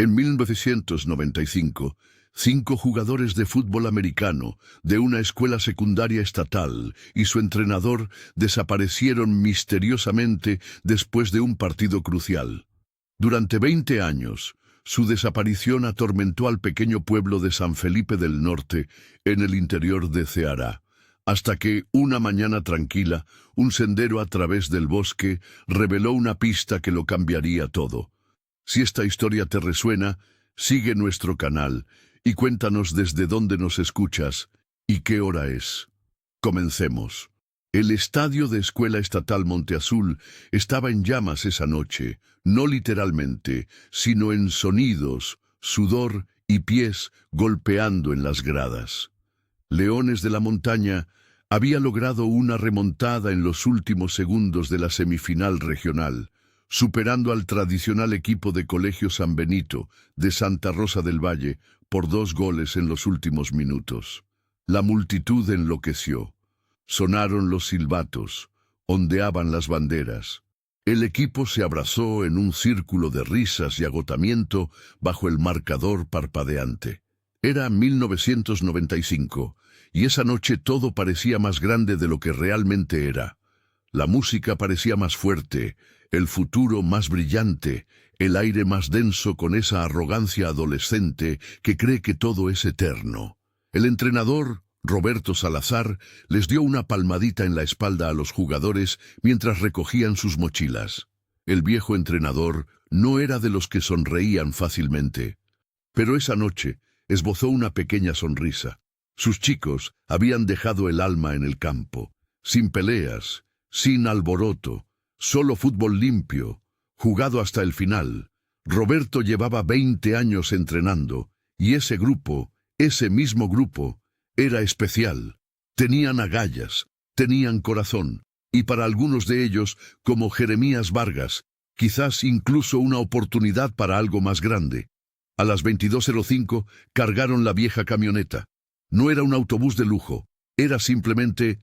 En 1995, 5 jugadores de fútbol americano de una escuela secundaria estatal y su entrenador desaparecieron misteriosamente después de un partido crucial. Durante 20 años, su desaparición atormentó al pequeño pueblo de San Felipe del Norte, en el interior de Ceará, hasta que, una mañana tranquila, un sendero a través del bosque reveló una pista que lo cambiaría todo. Si esta historia te resuena, sigue nuestro canal y cuéntanos desde dónde nos escuchas y qué hora es. Comencemos. El estadio de Escuela Estatal Monte Azul estaba en llamas esa noche, no literalmente, sino en sonidos, sudor y pies golpeando en las gradas. Leones de la Montaña había logrado una remontada en los últimos segundos de la semifinal regional, superando al tradicional equipo de Colegio San Benito de Santa Rosa del Valle por 2 goles en los últimos minutos. La multitud enloqueció. Sonaron los silbatos, ondeaban las banderas. El equipo se abrazó en un círculo de risas y agotamiento bajo el marcador parpadeante. Era 1995, y esa noche todo parecía más grande de lo que realmente era. La música parecía más fuerte, el futuro más brillante, el aire más denso con esa arrogancia adolescente que cree que todo es eterno. El entrenador, Roberto Salazar, les dio una palmadita en la espalda a los jugadores mientras recogían sus mochilas. El viejo entrenador no era de los que sonreían fácilmente. Pero esa noche esbozó una pequeña sonrisa. Sus chicos habían dejado el alma en el campo, sin peleas, sin alboroto, solo fútbol limpio, jugado hasta el final. Roberto llevaba 20 años entrenando, y ese mismo grupo, era especial. Tenían agallas, tenían corazón, y para algunos de ellos, como Jeremías Vargas, quizás incluso una oportunidad para algo más grande. A las 22:05 cargaron la vieja camioneta. No era un autobús de lujo, era simplemente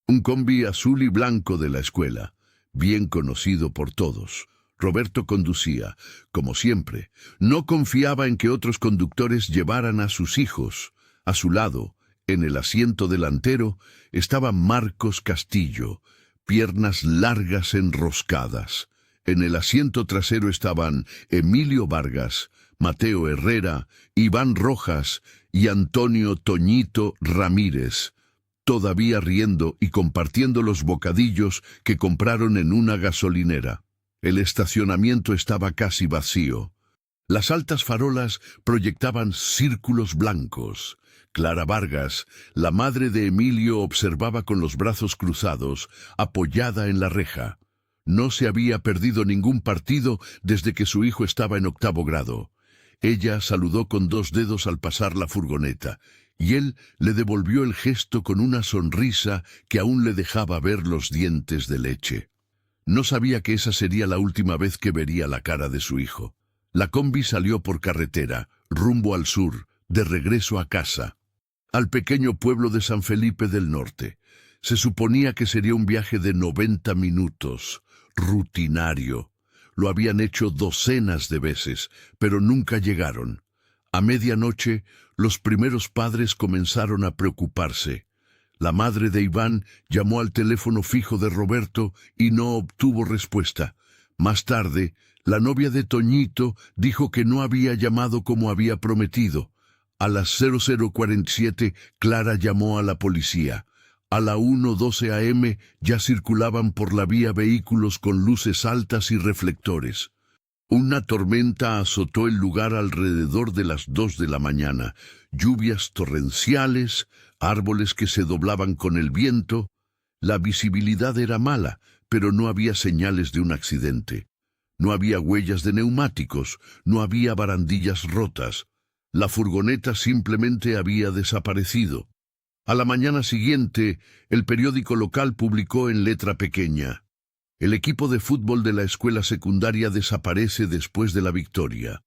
un combi azul y blanco de la escuela, bien conocido por todos. Roberto conducía, como siempre. No confiaba en que otros conductores llevaran a sus hijos. A su lado, en el asiento delantero, estaba Marcos Castillo, piernas largas enroscadas. En el asiento trasero estaban Emilio Vargas, Mateo Herrera, Iván Rojas y Antonio Toñito Ramírez, todavía riendo y compartiendo los bocadillos que compraron en una gasolinera. El estacionamiento estaba casi vacío. Las altas farolas proyectaban círculos blancos. Clara Vargas, la madre de Emilio, observaba con los brazos cruzados, apoyada en la reja. No se había perdido ningún partido desde que su hijo estaba en 8º grado. Ella saludó con 2 dedos al pasar la furgoneta, y él le devolvió el gesto con una sonrisa que aún le dejaba ver los dientes de leche. No sabía que esa sería la última vez que vería la cara de su hijo. La combi salió por carretera, rumbo al sur, de regreso a casa, al pequeño pueblo de San Felipe del Norte. Se suponía que sería un viaje de 90 minutos, rutinario. Lo habían hecho docenas de veces, pero nunca llegaron. A medianoche, los primeros padres comenzaron a preocuparse. La madre de Iván llamó al teléfono fijo de Roberto y no obtuvo respuesta. Más tarde, la novia de Toñito dijo que no había llamado como había prometido. A las 00:47, Clara llamó a la policía. A la 1:12 a.m. ya circulaban por la vía vehículos con luces altas y reflectores. Una tormenta azotó el lugar alrededor de las 2 de la mañana. Lluvias torrenciales, árboles que se doblaban con el viento. La visibilidad era mala, pero no había señales de un accidente. No había huellas de neumáticos, no había barandillas rotas. La furgoneta simplemente había desaparecido. A la mañana siguiente, el periódico local publicó en letra pequeña: el equipo de fútbol de la escuela secundaria desaparece después de la victoria.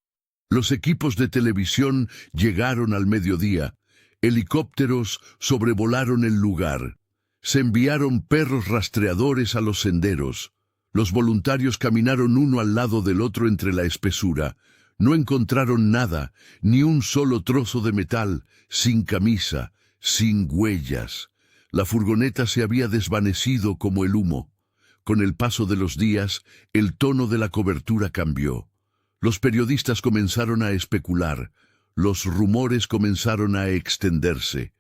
Los equipos de televisión llegaron al mediodía. Helicópteros sobrevolaron el lugar. Se enviaron perros rastreadores a los senderos. Los voluntarios caminaron uno al lado del otro entre la espesura. No encontraron nada, ni un solo trozo de metal, sin camisa, sin huellas. La furgoneta se había desvanecido como el humo. Con el paso de los días, el tono de la cobertura cambió. Los periodistas comenzaron a especular. Los rumores comenzaron a extenderse.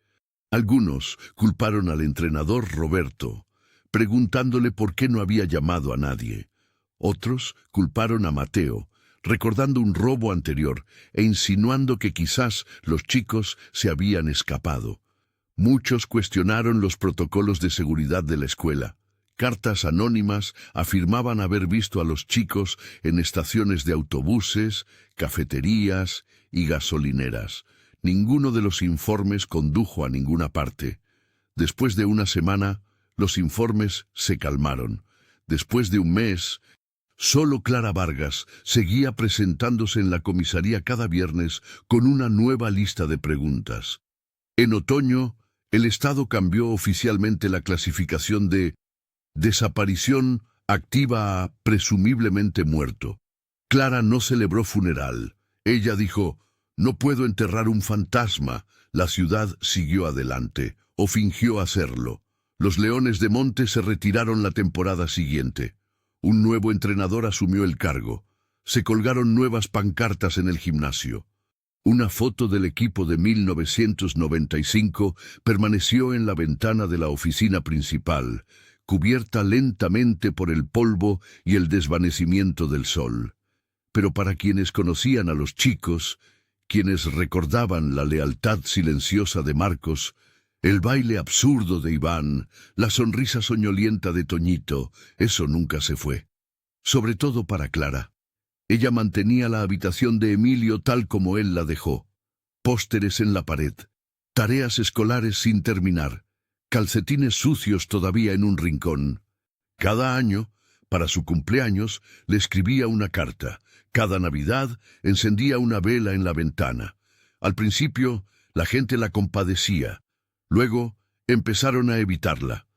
Algunos culparon al entrenador Roberto, preguntándole por qué no había llamado a nadie. Otros culparon a Mateo, recordando un robo anterior e insinuando que quizás los chicos se habían escapado. Muchos cuestionaron los protocolos de seguridad de la escuela. Cartas anónimas afirmaban haber visto a los chicos en estaciones de autobuses, cafeterías y gasolineras. Ninguno de los informes condujo a ninguna parte. Después de una semana, los informes se calmaron. Después de un mes, solo Clara Vargas seguía presentándose en la comisaría cada viernes con una nueva lista de preguntas. En otoño, el Estado cambió oficialmente la clasificación de desaparición activa a presumiblemente muerto. Clara no celebró funeral. Ella dijo: «No puedo enterrar un fantasma». La ciudad siguió adelante, o fingió hacerlo. Los Leones de Monte se retiraron la temporada siguiente. Un nuevo entrenador asumió el cargo. Se colgaron nuevas pancartas en el gimnasio. Una foto del equipo de 1995 permaneció en la ventana de la oficina principal, cubierta lentamente por el polvo y el desvanecimiento del sol. Pero para quienes conocían a los chicos, quienes recordaban la lealtad silenciosa de Marcos, el baile absurdo de Iván, la sonrisa soñolienta de Toñito, eso nunca se fue. Sobre todo para Clara. Ella mantenía la habitación de Emilio tal como él la dejó. Pósteres en la pared, tareas escolares sin terminar, calcetines sucios todavía en un rincón. Cada año, para su cumpleaños, le escribía una carta. Cada Navidad encendía una vela en la ventana. Al principio, la gente la compadecía. Luego, empezaron a evitarla.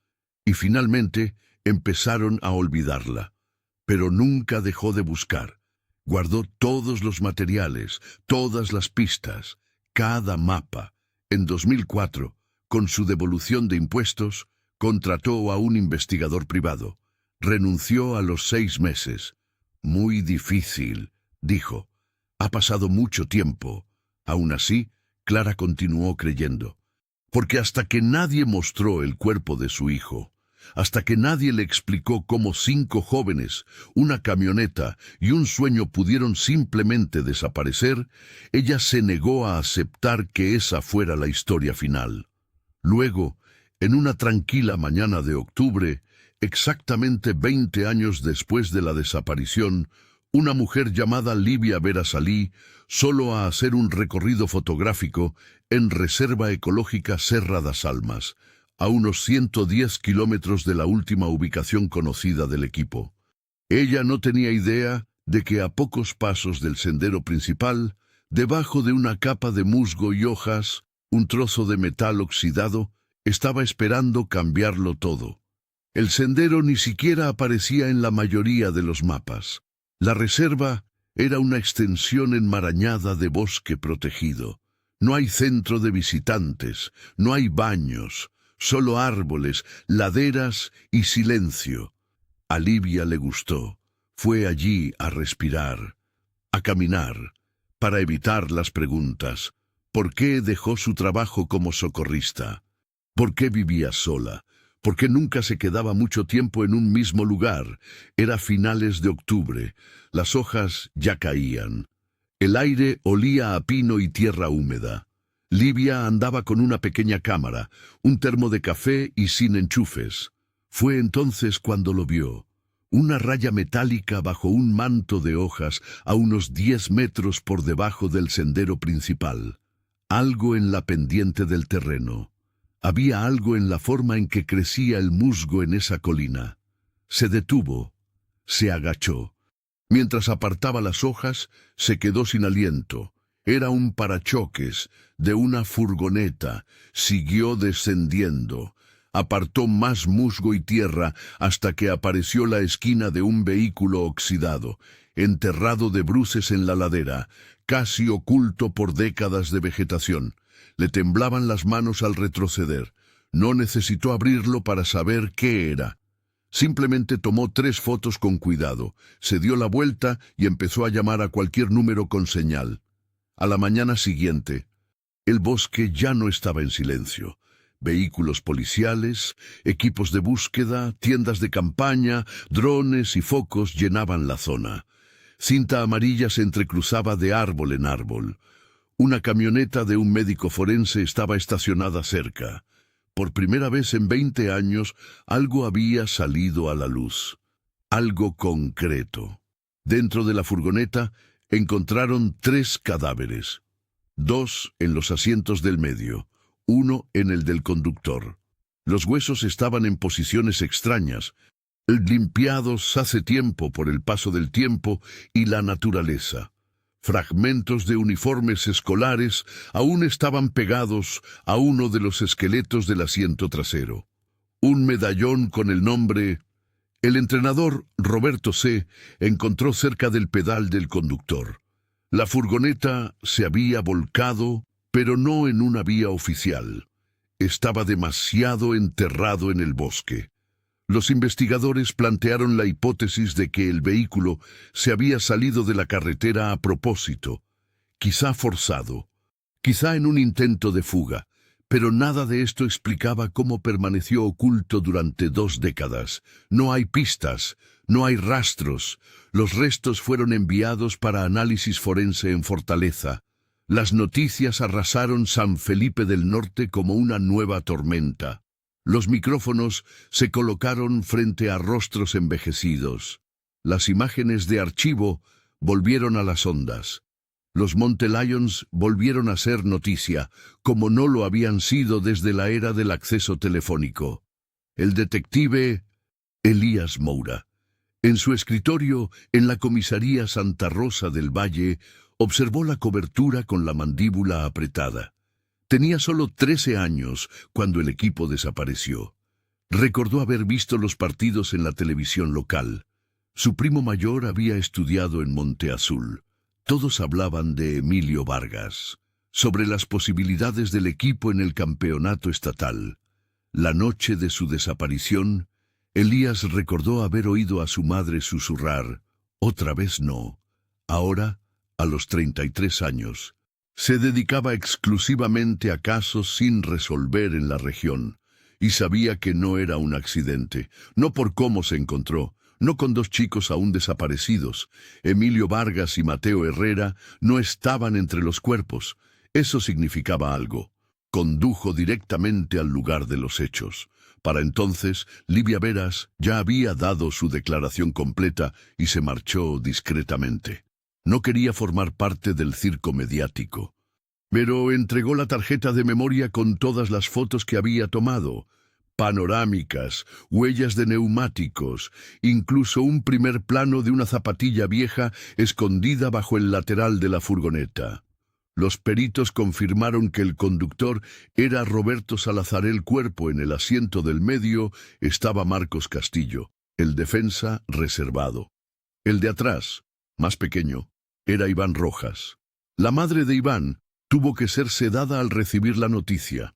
Y finalmente, empezaron a olvidarla. Pero nunca dejó de buscar. Guardó todos los materiales, todas las pistas, cada mapa. En 2004, con su devolución de impuestos, contrató a un investigador privado. Renunció a los 6 meses. «Muy difícil», dijo. «Ha pasado mucho tiempo». Aún así, Clara continuó creyendo. Porque hasta que nadie mostró el cuerpo de su hijo, hasta que nadie le explicó cómo 5 jóvenes, una camioneta y un sueño pudieron simplemente desaparecer, ella se negó a aceptar que esa fuera la historia final. Luego, en una tranquila mañana de octubre, exactamente 20 años después de la desaparición, una mujer llamada Livia Vera Salí, solo a hacer un recorrido fotográfico en Reserva Ecológica Serra das Almas, a unos 110 kilómetros de la última ubicación conocida del equipo. Ella no tenía idea de que a pocos pasos del sendero principal, debajo de una capa de musgo y hojas, un trozo de metal oxidado estaba esperando cambiarlo todo. El sendero ni siquiera aparecía en la mayoría de los mapas. La reserva era una extensión enmarañada de bosque protegido. No hay centro de visitantes, no hay baños, solo árboles, laderas y silencio. A Livia le gustó. Fue allí a respirar, a caminar, para evitar las preguntas. ¿Por qué dejó su trabajo como socorrista? ¿Por qué vivía sola? ¿Por qué nunca se quedaba mucho tiempo en un mismo lugar? Era finales de octubre. Las hojas ya caían. El aire olía a pino y tierra húmeda. Livia andaba con una pequeña cámara, un termo de café y sin enchufes. Fue entonces cuando lo vio. Una raya metálica bajo un manto de hojas a unos 10 metros por debajo del sendero principal. Algo en la pendiente del terreno. Había algo en la forma en que crecía el musgo en esa colina. Se detuvo. Se agachó. Mientras apartaba las hojas, se quedó sin aliento. Era un parachoques de una furgoneta. Siguió descendiendo. Apartó más musgo y tierra hasta que apareció la esquina de un vehículo oxidado. enterrado de bruces en la ladera, casi oculto por décadas de vegetación. Le temblaban las manos al retroceder. No necesitó abrirlo para saber qué era. Simplemente tomó 3 fotos con cuidado, se dio la vuelta y empezó a llamar a cualquier número con señal. A la mañana siguiente, el bosque ya no estaba en silencio. Vehículos policiales, equipos de búsqueda, tiendas de campaña, drones y focos llenaban la zona. Cinta amarilla se entrecruzaba de árbol en árbol. Una camioneta de un médico forense estaba estacionada cerca. Por primera vez en 20 años, algo había salido a la luz. Algo concreto. Dentro de la furgoneta encontraron 3 cadáveres. 2 en los asientos del medio, 1 en el del conductor. Los huesos estaban en posiciones extrañas, limpiados hace tiempo por el paso del tiempo y la naturaleza. Fragmentos de uniformes escolares aún estaban pegados a uno de los esqueletos del asiento trasero. Un medallón con el nombre. El entrenador, Roberto C., encontró cerca del pedal del conductor. La furgoneta se había volcado, pero no en una vía oficial. Estaba demasiado enterrado en el bosque. Los investigadores plantearon la hipótesis de que el vehículo se había salido de la carretera a propósito, quizá forzado, quizá en un intento de fuga, pero nada de esto explicaba cómo permaneció oculto durante 2 décadas. No hay pistas, no hay rastros. Los restos fueron enviados para análisis forense en Fortaleza. Las noticias arrasaron San Felipe del Norte como una nueva tormenta. Los micrófonos se colocaron frente a rostros envejecidos. Las imágenes de archivo volvieron a las ondas. Los Monte Lions volvieron a ser noticia, como no lo habían sido desde la era del acceso telefónico. El detective Elías Moura, en su escritorio en la comisaría Santa Rosa del Valle, observó la cobertura con la mandíbula apretada. Tenía solo 13 años cuando el equipo desapareció. Recordó haber visto los partidos en la televisión local. Su primo mayor había estudiado en Monte Azul. Todos hablaban de Emilio Vargas, sobre las posibilidades del equipo en el campeonato estatal. La noche de su desaparición, Elías recordó haber oído a su madre susurrar, «Otra vez no». Ahora, a los 33 años, se dedicaba exclusivamente a casos sin resolver en la región, y sabía que no era un accidente, no por cómo se encontró, no con 2 chicos aún desaparecidos. Emilio Vargas y Mateo Herrera no estaban entre los cuerpos. Eso significaba algo. Condujo directamente al lugar de los hechos. Para entonces, Livia Veras ya había dado su declaración completa y se marchó discretamente. No quería formar parte del circo mediático. Pero entregó la tarjeta de memoria con todas las fotos que había tomado. Panorámicas, huellas de neumáticos, incluso un primer plano de una zapatilla vieja escondida bajo el lateral de la furgoneta. Los peritos confirmaron que el conductor era Roberto Salazar. El cuerpo en el asiento del medio estaba Marcos Castillo, el defensa reservado. El de atrás, más pequeño, era Iván Rojas. La madre de Iván tuvo que ser sedada al recibir la noticia.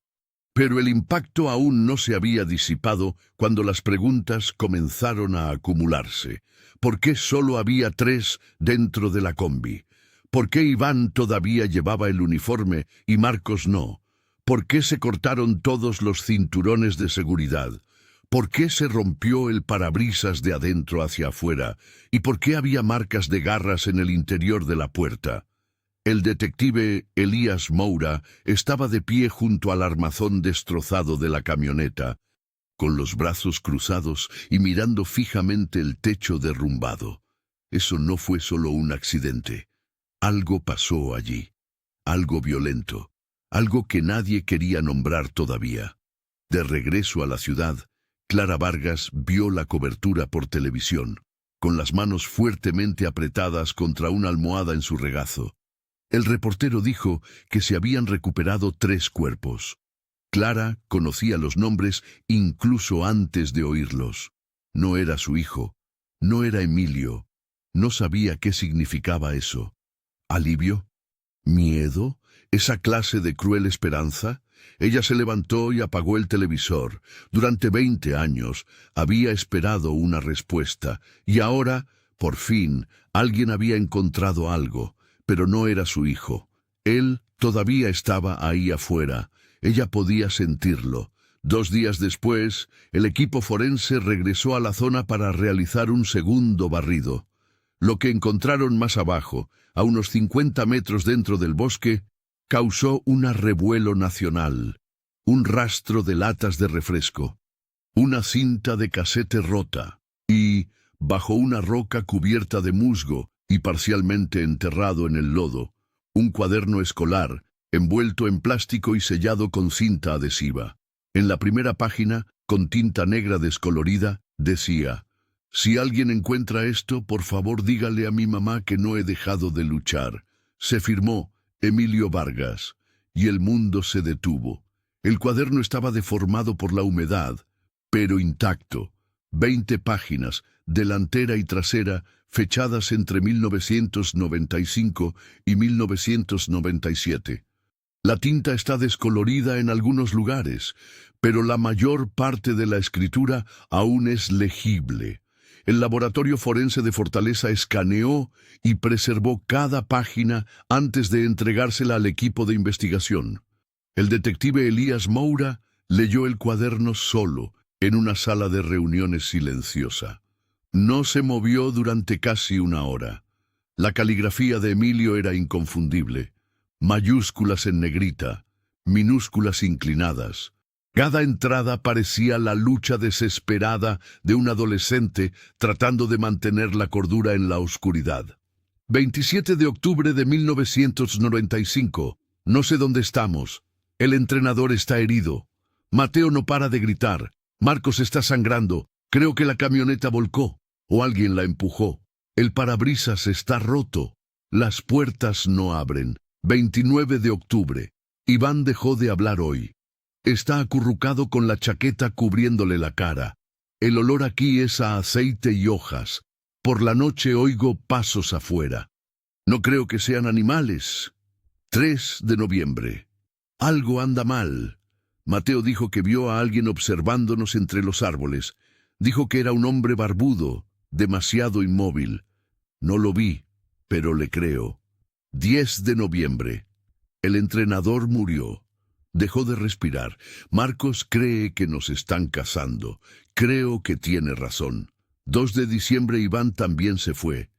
Pero el impacto aún no se había disipado cuando las preguntas comenzaron a acumularse. ¿Por qué solo había 3 dentro de la combi? ¿Por qué Iván todavía llevaba el uniforme y Marcos no? ¿Por qué se cortaron todos los cinturones de seguridad? ¿Por qué se rompió el parabrisas de adentro hacia afuera? ¿Y por qué había marcas de garras en el interior de la puerta? El detective Elías Moura estaba de pie junto al armazón destrozado de la camioneta, con los brazos cruzados y mirando fijamente el techo derrumbado. Eso no fue solo un accidente. Algo pasó allí. Algo violento. Algo que nadie quería nombrar todavía. De regreso a la ciudad, Clara Vargas vio la cobertura por televisión, con las manos fuertemente apretadas contra una almohada en su regazo. El reportero dijo que se habían recuperado 3 cuerpos. Clara conocía los nombres incluso antes de oírlos. No era su hijo, no era Emilio, No sabía qué significaba eso. ¿Alivio? ¿Miedo? ¿Esa clase de cruel esperanza? Ella se levantó y apagó el televisor. Durante 20 años había esperado una respuesta, y ahora, por fin, alguien había encontrado algo, pero no era su hijo. Él todavía estaba ahí afuera. Ella podía sentirlo. 2 días después, el equipo forense regresó a la zona para realizar un segundo barrido. Lo que encontraron más abajo, a unos 50 metros dentro del bosque, causó un revuelo nacional. Un rastro de latas de refresco, una cinta de casete rota y, bajo una roca cubierta de musgo y parcialmente enterrado en el lodo, un cuaderno escolar envuelto en plástico y sellado con cinta adhesiva. En la primera página, con tinta negra descolorida, decía: «Si alguien encuentra esto, por favor dígale a mi mamá que no he dejado de luchar». Se firmó Emilio Vargas, y el mundo se detuvo. El cuaderno estaba deformado por la humedad, pero intacto. 20 páginas, delantera y trasera, fechadas entre 1995 y 1997. La tinta está descolorida en algunos lugares, pero la mayor parte de la escritura aún es legible. El laboratorio forense de Fortaleza escaneó y preservó cada página antes de entregársela al equipo de investigación. El detective Elías Moura leyó el cuaderno solo, en una sala de reuniones silenciosa. No se movió durante casi 1 hora. La caligrafía de Emilio era inconfundible. Mayúsculas en negrita, minúsculas inclinadas. Cada entrada parecía la lucha desesperada de un adolescente tratando de mantener la cordura en la oscuridad. 27 de octubre de 1995. No sé dónde estamos. El entrenador está herido. Mateo no para de gritar. Marcos está sangrando. Creo que la camioneta volcó, o alguien la empujó. El parabrisas está roto. Las puertas no abren. 29 de octubre. Iván dejó de hablar hoy. Está acurrucado con la chaqueta cubriéndole la cara. El olor aquí es a aceite y hojas. Por la noche oigo pasos afuera. No creo que sean animales. 3 de noviembre. Algo anda mal. Mateo dijo que vio a alguien observándonos entre los árboles. Dijo que era un hombre barbudo, demasiado inmóvil. No lo vi, pero le creo. 10 de noviembre. El entrenador murió. Dejó de respirar. Marcos cree que nos están cazando. Creo que tiene razón. 2 de diciembre Iván también se fue.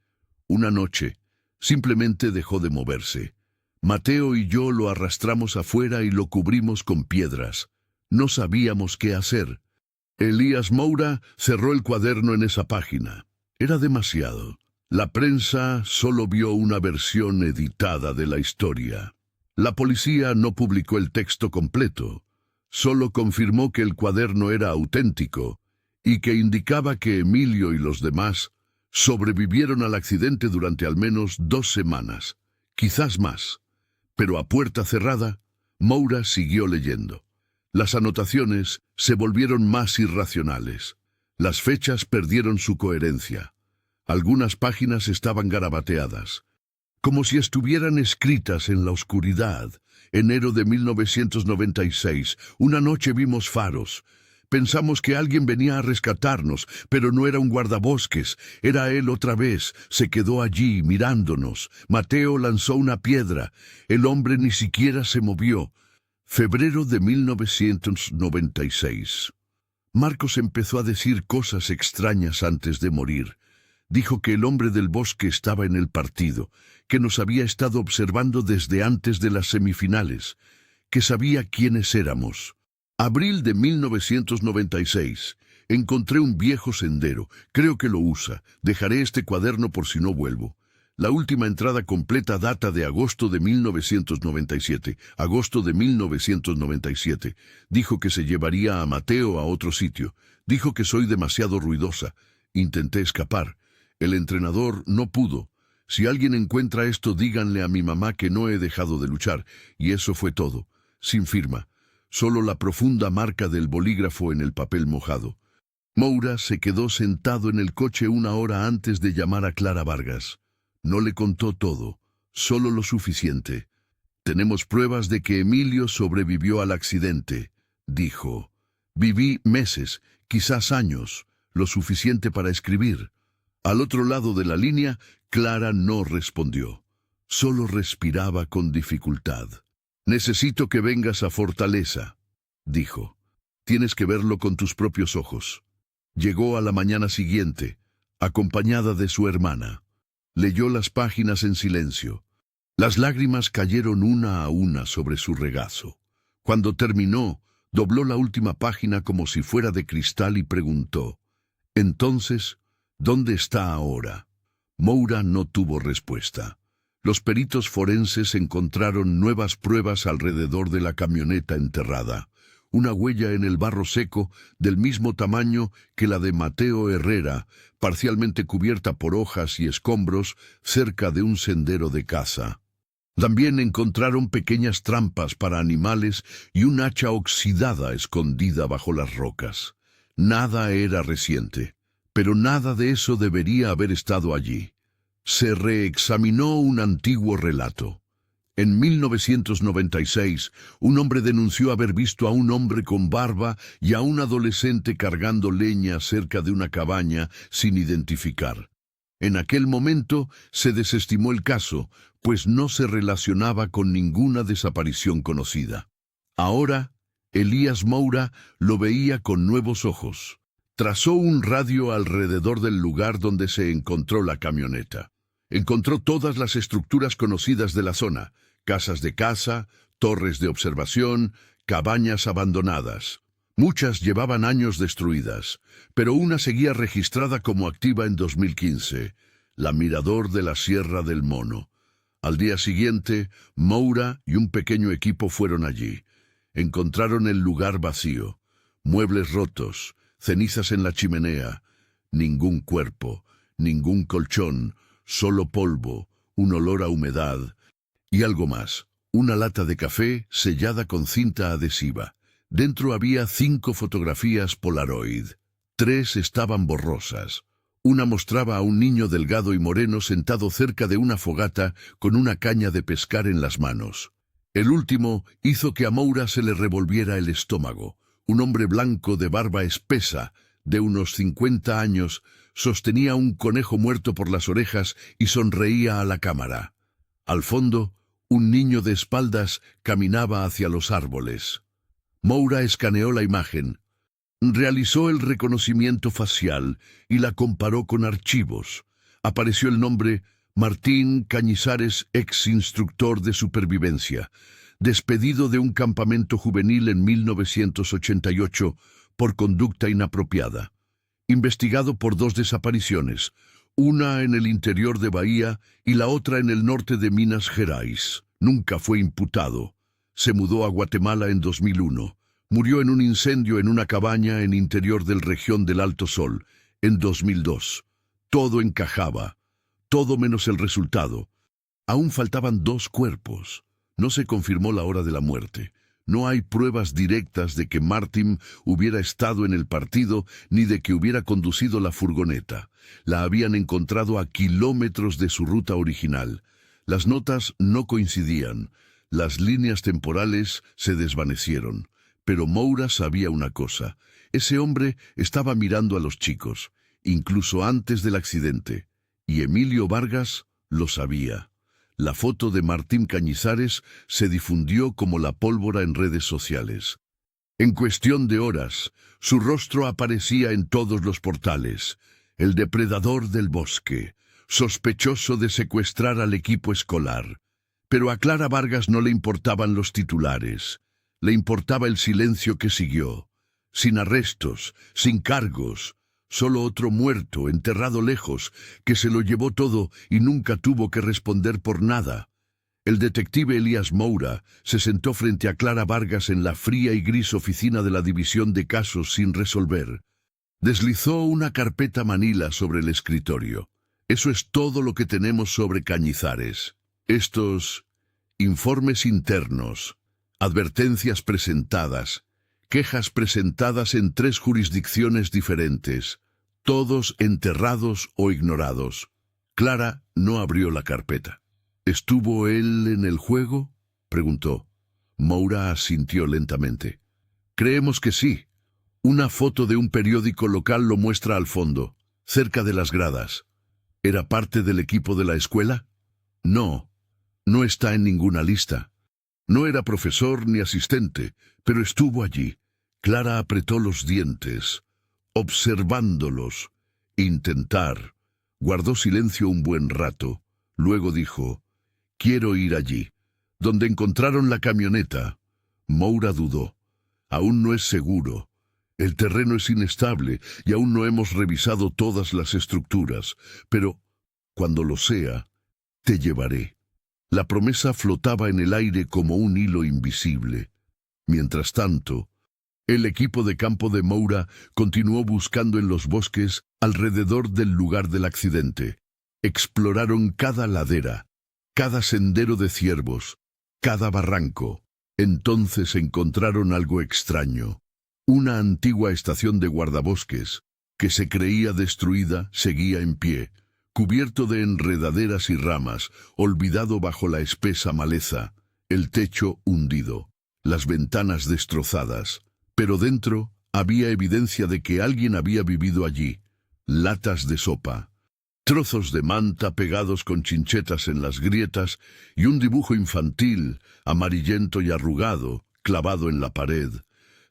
Una noche. Simplemente dejó de moverse. Mateo y yo lo arrastramos afuera y lo cubrimos con piedras. No sabíamos qué hacer. Elías Moura cerró el cuaderno en esa página. Era demasiado. La prensa solo vio una versión editada de la historia. La policía no publicó el texto completo. Solo confirmó que el cuaderno era auténtico y que indicaba que Emilio y los demás sobrevivieron al accidente durante al menos 2 semanas, quizás más. Pero a puerta cerrada, Moura siguió leyendo. Las anotaciones se volvieron más irracionales. Las fechas perdieron su coherencia. Algunas páginas estaban garabateadas, como si estuvieran escritas en la oscuridad. Enero de 1996, una noche vimos faros. Pensamos que alguien venía a rescatarnos, pero no era un guardabosques, era él otra vez. Se quedó allí mirándonos. Mateo lanzó una piedra. El hombre ni siquiera se movió. Febrero de 1996. Marcos empezó a decir cosas extrañas antes de morir. Dijo que el hombre del bosque estaba en el partido, que nos había estado observando desde antes de las semifinales, que sabía quiénes éramos. Abril de 1996. Encontré un viejo sendero. Creo que lo usa. Dejaré este cuaderno por si no vuelvo. La última entrada completa data de agosto de 1997. Agosto de 1997. Dijo que se llevaría a Mateo a otro sitio. Dijo que soy demasiado ruidosa. Intenté escapar. El entrenador no pudo. Si alguien encuentra esto, díganle a mi mamá que no he dejado de luchar. Y eso fue todo. Sin firma. Solo la profunda marca del bolígrafo en el papel mojado. Moura se quedó sentado en el coche una hora antes de llamar a Clara Vargas. No le contó todo, solo lo suficiente. Tenemos pruebas de que Emilio sobrevivió al accidente, dijo. Viví meses, quizás años, lo suficiente para escribir. Al otro lado de la línea, Clara no respondió. Solo respiraba con dificultad. Necesito que vengas a Fortaleza, dijo. Tienes que verlo con tus propios ojos. Llegó a la mañana siguiente, acompañada de su hermana. Leyó las páginas en silencio. Las lágrimas cayeron una a una sobre su regazo. Cuando terminó, dobló la última página como si fuera de cristal y preguntó: «Entonces, ¿dónde está ahora?». Moura no tuvo respuesta. Los peritos forenses encontraron nuevas pruebas alrededor de la camioneta enterrada. Una huella en el barro seco del mismo tamaño que la de Mateo Herrera, parcialmente cubierta por hojas y escombros cerca de un sendero de caza. También encontraron pequeñas trampas para animales y un hacha oxidada escondida bajo las rocas. Nada era reciente, pero nada de eso debería haber estado allí. Se reexaminó un antiguo relato. En 1996, un hombre denunció haber visto a un hombre con barba y a un adolescente cargando leña cerca de una cabaña sin identificar. En aquel momento se desestimó el caso, pues no se relacionaba con ninguna desaparición conocida. Ahora, Elías Moura lo veía con nuevos ojos. Trazó un radio alrededor del lugar donde se encontró la camioneta. Encontró todas las estructuras conocidas de la zona: casas de caza, torres de observación, cabañas abandonadas. Muchas llevaban años destruidas, pero una seguía registrada como activa en 2015, la Mirador de la Sierra del Mono. Al día siguiente, Moura y un pequeño equipo fueron allí. Encontraron el lugar vacío, muebles rotos, cenizas en la chimenea, ningún cuerpo, ningún colchón, solo polvo, un olor a humedad y algo más, una lata de café sellada con cinta adhesiva. Dentro había 5 fotografías Polaroid. 3 estaban borrosas. Una mostraba a un niño delgado y moreno sentado cerca de una fogata con una caña de pescar en las manos. El último hizo que a Moura se le revolviera el estómago. Un hombre blanco de barba espesa, de unos 50 años, sostenía un conejo muerto por las orejas y sonreía a la cámara. Al fondo, un niño de espaldas caminaba hacia los árboles. Moura escaneó la imagen, realizó el reconocimiento facial y la comparó con archivos. Apareció el nombre Martín Cañizares, ex instructor de supervivencia, despedido de un campamento juvenil en 1988 por conducta inapropiada. Investigado por 2 desapariciones, una en el interior de Bahía y la otra en el norte de Minas Gerais. Nunca fue imputado. Se mudó a Guatemala en 2001. Murió en un incendio en una cabaña en interior del región del Alto Sol en 2002. Todo encajaba, todo menos el resultado. Aún faltaban 2 cuerpos. No se confirmó la hora de la muerte. No hay pruebas directas de que Martín hubiera estado en el partido ni de que hubiera conducido la furgoneta. La habían encontrado a kilómetros de su ruta original. Las notas no coincidían. Las líneas temporales se desvanecieron. Pero Moura sabía una cosa: ese hombre estaba mirando a los chicos, incluso antes del accidente, y Emilio Vargas lo sabía. La foto de Martín Cañizares se difundió como la pólvora en redes sociales. En cuestión de horas, su rostro aparecía en todos los portales: el depredador del bosque, sospechoso de secuestrar al equipo escolar. Pero a Clara Vargas no le importaban los titulares. Le importaba el silencio que siguió, sin arrestos, sin cargos, solo otro muerto, enterrado lejos, que se lo llevó todo y nunca tuvo que responder por nada. El detective Elías Moura se sentó frente a Clara Vargas en la fría y gris oficina de la División de Casos sin resolver. Deslizó una carpeta manila sobre el escritorio. Eso es todo lo que tenemos sobre Cañizares. Estos informes internos, advertencias presentadas, quejas presentadas en 3 jurisdicciones diferentes, todos enterrados o ignorados. Clara no abrió la carpeta. ¿Estuvo él en el juego?, preguntó. Moura asintió lentamente. Creemos que sí. Una foto de un periódico local lo muestra al fondo, cerca de las gradas. ¿Era parte del equipo de la escuela? No, no está en ninguna lista. No era profesor ni asistente, pero estuvo allí. Clara apretó los dientes, observándolos. Intentar. Guardó silencio un buen rato. Luego dijo, «Quiero ir allí». Donde encontraron la camioneta. Moura dudó. Aún no es seguro. El terreno es inestable y aún no hemos revisado todas las estructuras. Pero, cuando lo sea, te llevaré. La promesa flotaba en el aire como un hilo invisible. Mientras tanto, el equipo de campo de Moura continuó buscando en los bosques alrededor del lugar del accidente. Exploraron cada ladera, cada sendero de ciervos, cada barranco. Entonces encontraron algo extraño. Una antigua estación de guardabosques, que se creía destruida, seguía en pie, cubierto de enredaderas y ramas, olvidado bajo la espesa maleza, el techo hundido, las ventanas destrozadas. Pero dentro había evidencia de que alguien había vivido allí. Latas de sopa, trozos de manta pegados con chinchetas en las grietas y un dibujo infantil, amarillento y arrugado, clavado en la pared.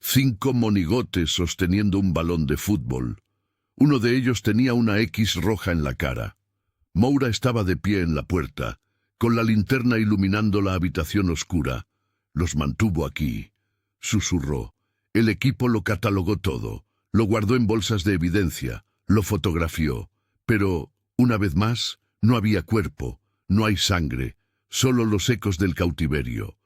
5 monigotes sosteniendo un balón de fútbol. Uno de ellos tenía una X roja en la cara. Moura estaba de pie en la puerta, con la linterna iluminando la habitación oscura. «Los mantuvo aquí», susurró. El equipo lo catalogó todo, lo guardó en bolsas de evidencia, lo fotografió. Pero, una vez más, no había cuerpo, no hay sangre, solo los ecos del cautiverio.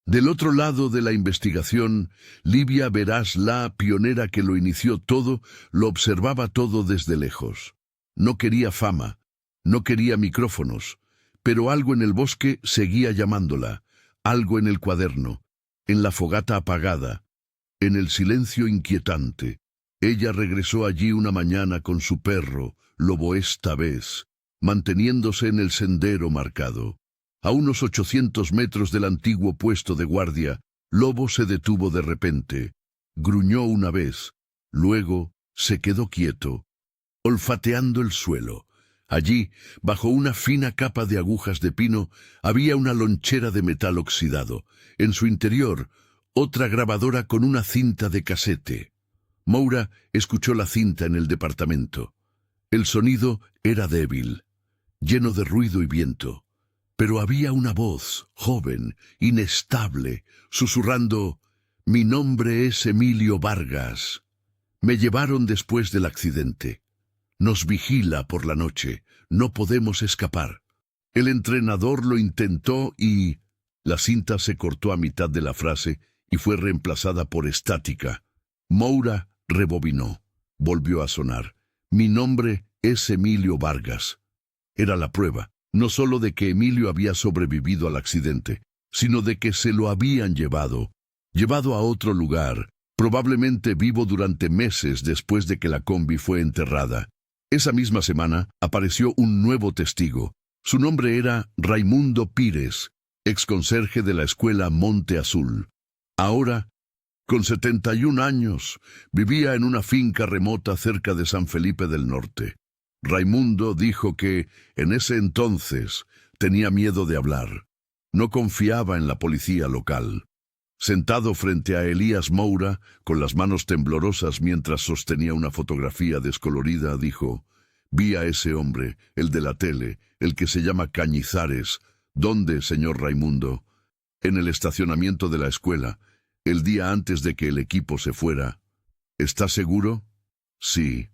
Del otro lado de la investigación, Livia Veras, la pionera que lo inició todo, lo observaba todo desde lejos. No quería fama, no quería micrófonos, pero algo en el bosque seguía llamándola, algo en el cuaderno, en la fogata apagada, en el silencio inquietante. Ella regresó allí una mañana con su perro, Lobo esta vez, manteniéndose en el sendero marcado. A unos 800 metros del antiguo puesto de guardia, Lobo se detuvo de repente. Gruñó una vez, luego se quedó quieto, olfateando el suelo. Allí, bajo una fina capa de agujas de pino, había una lonchera de metal oxidado. En su interior, otra grabadora con una cinta de casete. Moura escuchó la cinta en el departamento. El sonido era débil, lleno de ruido y viento. Pero había una voz, joven, inestable, susurrando, «Mi nombre es Emilio Vargas. Me llevaron después del accidente. Nos vigila por la noche. No podemos escapar». El entrenador lo intentó y... La cinta se cortó a mitad de la frase y fue reemplazada por estática. Moura rebobinó. Volvió a sonar. «Mi nombre es Emilio Vargas». Era la prueba, no solo de que Emilio había sobrevivido al accidente, sino de que se lo habían llevado a otro lugar, probablemente vivo durante meses después de que la combi fue enterrada. Esa misma semana apareció un nuevo testigo. Su nombre era Raimundo Pires, exconserje de la escuela Monte Azul. Ahora, con 71 años, vivía en una finca remota cerca de San Felipe del Norte. Raimundo dijo que, en ese entonces, tenía miedo de hablar. No confiaba en la policía local. Sentado frente a Elías Moura, con las manos temblorosas mientras sostenía una fotografía descolorida, dijo, «Vi a ese hombre, el de la tele, el que se llama Cañizares». «¿Dónde, señor Raimundo?» «En el estacionamiento de la escuela, el día antes de que el equipo se fuera». «¿Está seguro?» «Sí».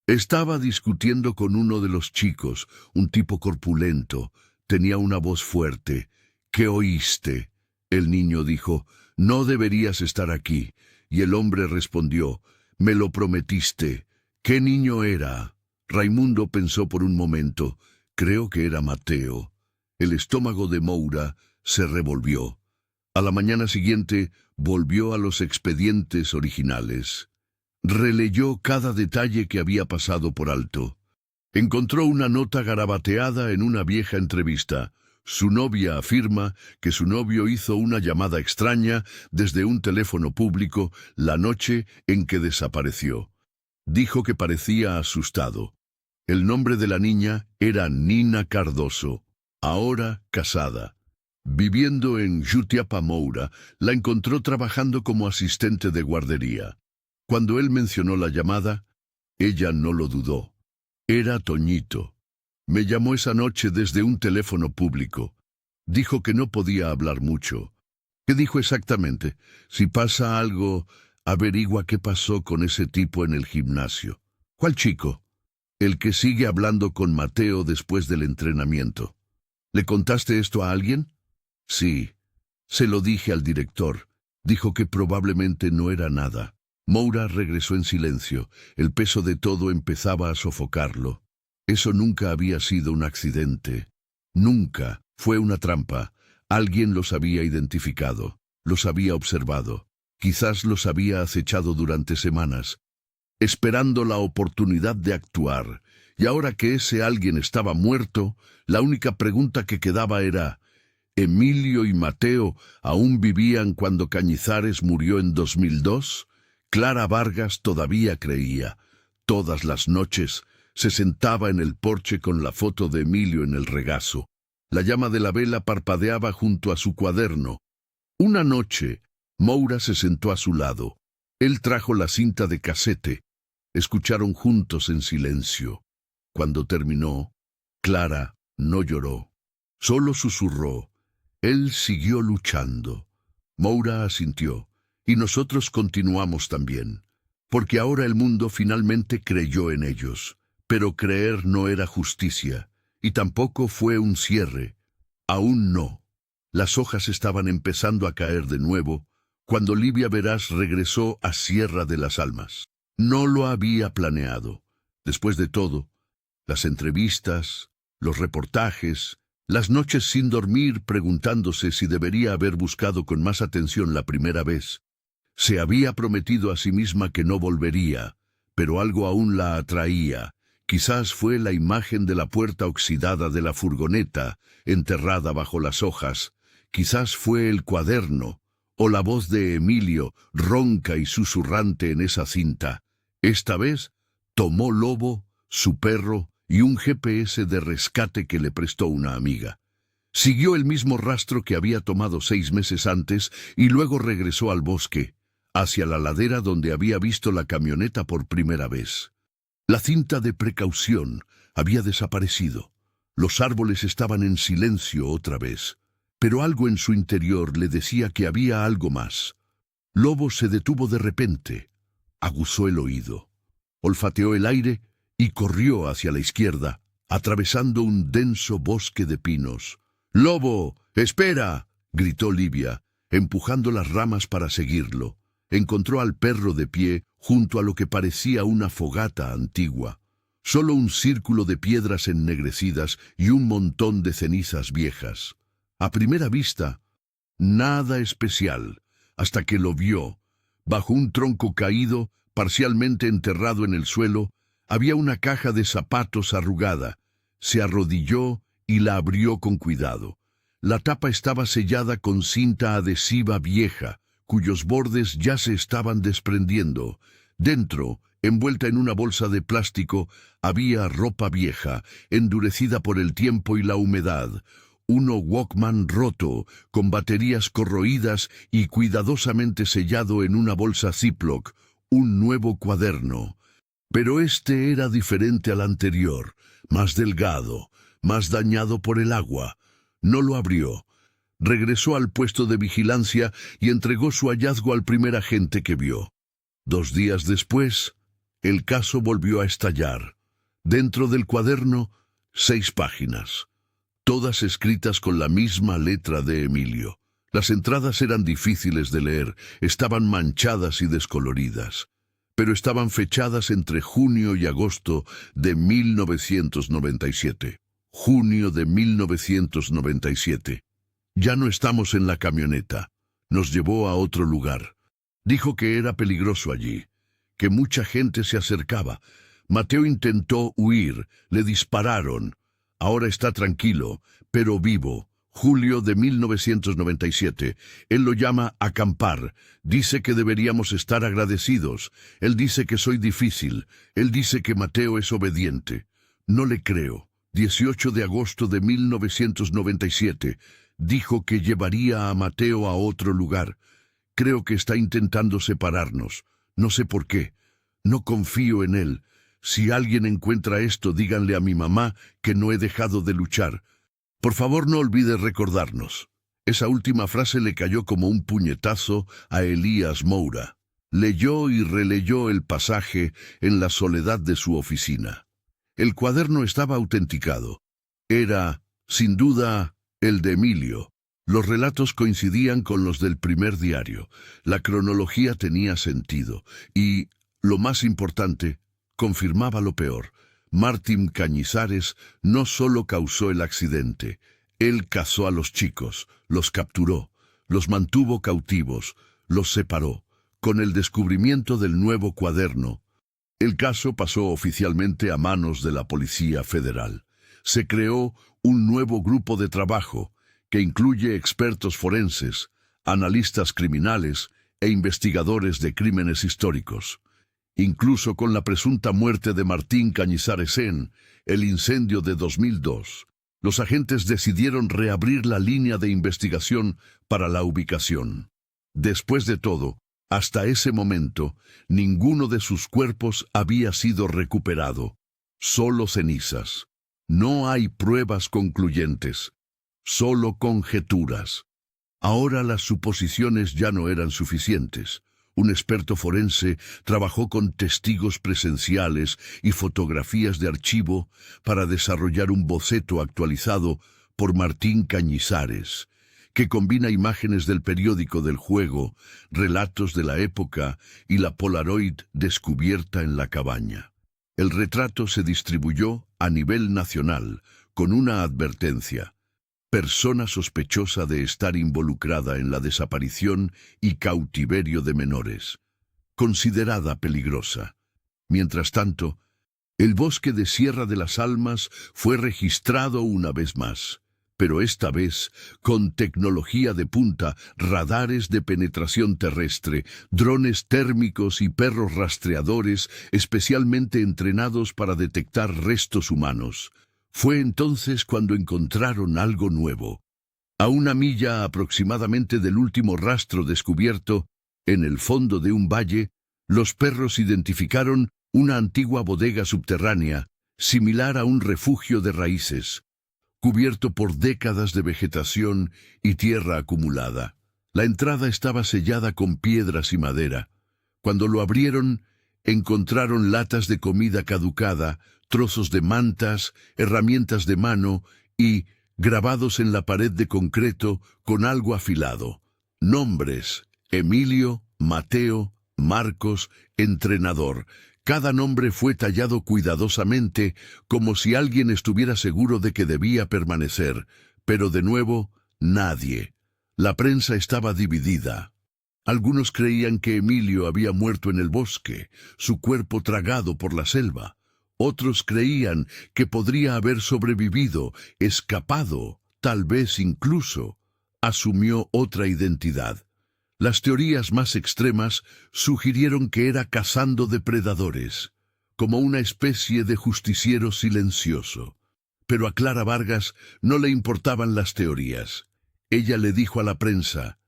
Estaba discutiendo con uno de los chicos, un tipo corpulento. Tenía una voz fuerte. «¿Qué oíste?» El niño dijo, «No deberías estar aquí». Y el hombre respondió, «Me lo prometiste». «¿Qué niño era?» Raimundo pensó por un momento. Creo que era Mateo. El estómago de Moura se revolvió. A la mañana siguiente volvió a los expedientes originales. Releyó cada detalle que había pasado por alto. Encontró una nota garabateada en una vieja entrevista. Su novia afirma que su novio hizo una llamada extraña desde un teléfono público la noche en que desapareció. Dijo que parecía asustado. El nombre de la niña era Nina Cardoso, ahora casada. Viviendo en Jutiapa, Moura la encontró trabajando como asistente de guardería. Cuando él mencionó la llamada, ella no lo dudó. Era Toñito. Me llamó esa noche desde un teléfono público. Dijo que no podía hablar mucho. ¿Qué dijo exactamente? Si pasa algo, averigua qué pasó con ese tipo en el gimnasio. ¿Cuál chico? El que sigue hablando con Mateo después del entrenamiento. ¿Le contaste esto a alguien? Sí. Se lo dije al director. Dijo que probablemente no era nada. Moura regresó en silencio. El peso de todo empezaba a sofocarlo. Eso nunca había sido un accidente. Nunca. Fue una trampa. Alguien los había identificado. Los había observado. Quizás los había acechado durante semanas, esperando la oportunidad de actuar. Y ahora que ese alguien estaba muerto, la única pregunta que quedaba era: ¿Emilio y Mateo aún vivían cuando Cañizares murió en 2002? Clara Vargas todavía creía. Todas las noches se sentaba en el porche con la foto de Emilio en el regazo. La llama de la vela parpadeaba junto a su cuaderno. Una noche, Moura se sentó a su lado. Él trajo la cinta de casete. Escucharon juntos en silencio. Cuando terminó, Clara no lloró. Solo susurró. Él siguió luchando. Moura asintió. Y nosotros continuamos también. Porque ahora el mundo finalmente creyó en ellos. Pero creer no era justicia. Y tampoco fue un cierre. Aún no. Las hojas estaban empezando a caer de nuevo cuando Livia Veraz regresó a Sierra de las Almas. No lo había planeado. Después de todo, las entrevistas, los reportajes, las noches sin dormir preguntándose si debería haber buscado con más atención la primera vez. Se había prometido a sí misma que no volvería, pero algo aún la atraía. Quizás fue la imagen de la puerta oxidada de la furgoneta, enterrada bajo las hojas. Quizás fue el cuaderno, o la voz de Emilio, ronca y susurrante en esa cinta. Esta vez, tomó Lobo, su perro, y un GPS de rescate que le prestó una amiga. Siguió el mismo rastro que había tomado 6 meses antes y luego regresó al bosque, hacia la ladera donde había visto la camioneta por primera vez. La cinta de precaución había desaparecido. Los árboles estaban en silencio otra vez, pero algo en su interior le decía que había algo más. Lobo se detuvo de repente, aguzó el oído, olfateó el aire y corrió hacia la izquierda, atravesando un denso bosque de pinos. «¡Lobo! ¡Espera!», gritó Livia, empujando las ramas para seguirlo. Encontró al perro de pie junto a lo que parecía una fogata antigua. Solo un círculo de piedras ennegrecidas y un montón de cenizas viejas. A primera vista, nada especial, hasta que lo vio. Bajo un tronco caído, parcialmente enterrado en el suelo, había una caja de zapatos arrugada. Se arrodilló y la abrió con cuidado. La tapa estaba sellada con cinta adhesiva vieja, cuyos bordes ya se estaban desprendiendo. Dentro, envuelta en una bolsa de plástico, había ropa vieja, endurecida por el tiempo y la humedad. Uno Walkman roto, con baterías corroídas y cuidadosamente sellado en una bolsa Ziploc. Un nuevo cuaderno. Pero este era diferente al anterior, más delgado, más dañado por el agua. No lo abrió. Regresó al puesto de vigilancia y entregó su hallazgo al primer agente que vio. 2 días después, el caso volvió a estallar. Dentro del cuaderno, 6 páginas, todas escritas con la misma letra de Emilio. Las entradas eran difíciles de leer, estaban manchadas y descoloridas, pero estaban fechadas entre junio y agosto de 1997. Junio de 1997. Ya no estamos en la camioneta. Nos llevó a otro lugar. Dijo que era peligroso allí, que mucha gente se acercaba. Mateo intentó huir, le dispararon. Ahora está tranquilo, pero vivo. Julio de 1997. Él lo llama acampar. Dice que deberíamos estar agradecidos. Él dice que soy difícil. Él dice que Mateo es obediente. No le creo. 18 de agosto de 1997. Dijo que llevaría a Mateo a otro lugar. Creo que está intentando separarnos. No sé por qué. No confío en él. Si alguien encuentra esto, díganle a mi mamá que no he dejado de luchar. Por favor, no olvide recordarnos. Esa última frase le cayó como un puñetazo a Elías Moura. Leyó y releyó el pasaje en la soledad de su oficina. El cuaderno estaba autenticado. Era, sin duda, el de Emilio. Los relatos coincidían con los del primer diario. La cronología tenía sentido. Y, lo más importante, confirmaba lo peor. Martín Cañizares no solo causó el accidente, él cazó a los chicos, los capturó, los mantuvo cautivos, los separó. Con el descubrimiento del nuevo cuaderno, el caso pasó oficialmente a manos de la Policía Federal. Se creó un nuevo grupo de trabajo que incluye expertos forenses, analistas criminales e investigadores de crímenes históricos. Incluso con la presunta muerte de Martín Cañizares en el incendio de 2002, los agentes decidieron reabrir la línea de investigación para la ubicación. Después de todo, hasta ese momento, ninguno de sus cuerpos había sido recuperado. Solo cenizas. No hay pruebas concluyentes, solo conjeturas. Ahora las suposiciones ya no eran suficientes. Un experto forense trabajó con testigos presenciales y fotografías de archivo para desarrollar un boceto actualizado por Martín Cañizares, que combina imágenes del periódico del juego, relatos de la época y la Polaroid descubierta en la cabaña. El retrato se distribuyó a nivel nacional con una advertencia: persona sospechosa de estar involucrada en la desaparición y cautiverio de menores, considerada peligrosa. Mientras tanto, el bosque de Sierra de las Almas fue registrado una vez más, pero esta vez con tecnología de punta, radares de penetración terrestre, drones térmicos y perros rastreadores especialmente entrenados para detectar restos humanos. Fue entonces cuando encontraron algo nuevo. A una milla aproximadamente del último rastro descubierto, en el fondo de un valle, los perros identificaron una antigua bodega subterránea, similar a un refugio de raíces, cubierto por décadas de vegetación y tierra acumulada. La entrada estaba sellada con piedras y madera. Cuando lo abrieron, encontraron latas de comida caducada, trozos de mantas, herramientas de mano y, grabados en la pared de concreto, con algo afilado. Nombres: Emilio, Mateo, Marcos, entrenador. Cada nombre fue tallado cuidadosamente, como si alguien estuviera seguro de que debía permanecer. Pero de nuevo, nadie. La prensa estaba dividida. Algunos creían que Emilio había muerto en el bosque, su cuerpo tragado por la selva. Otros creían que podría haber sobrevivido, escapado, tal vez incluso asumió otra identidad. Las teorías más extremas sugirieron que era cazando depredadores, como una especie de justiciero silencioso. Pero a Clara Vargas no le importaban las teorías. Ella le dijo a la prensa: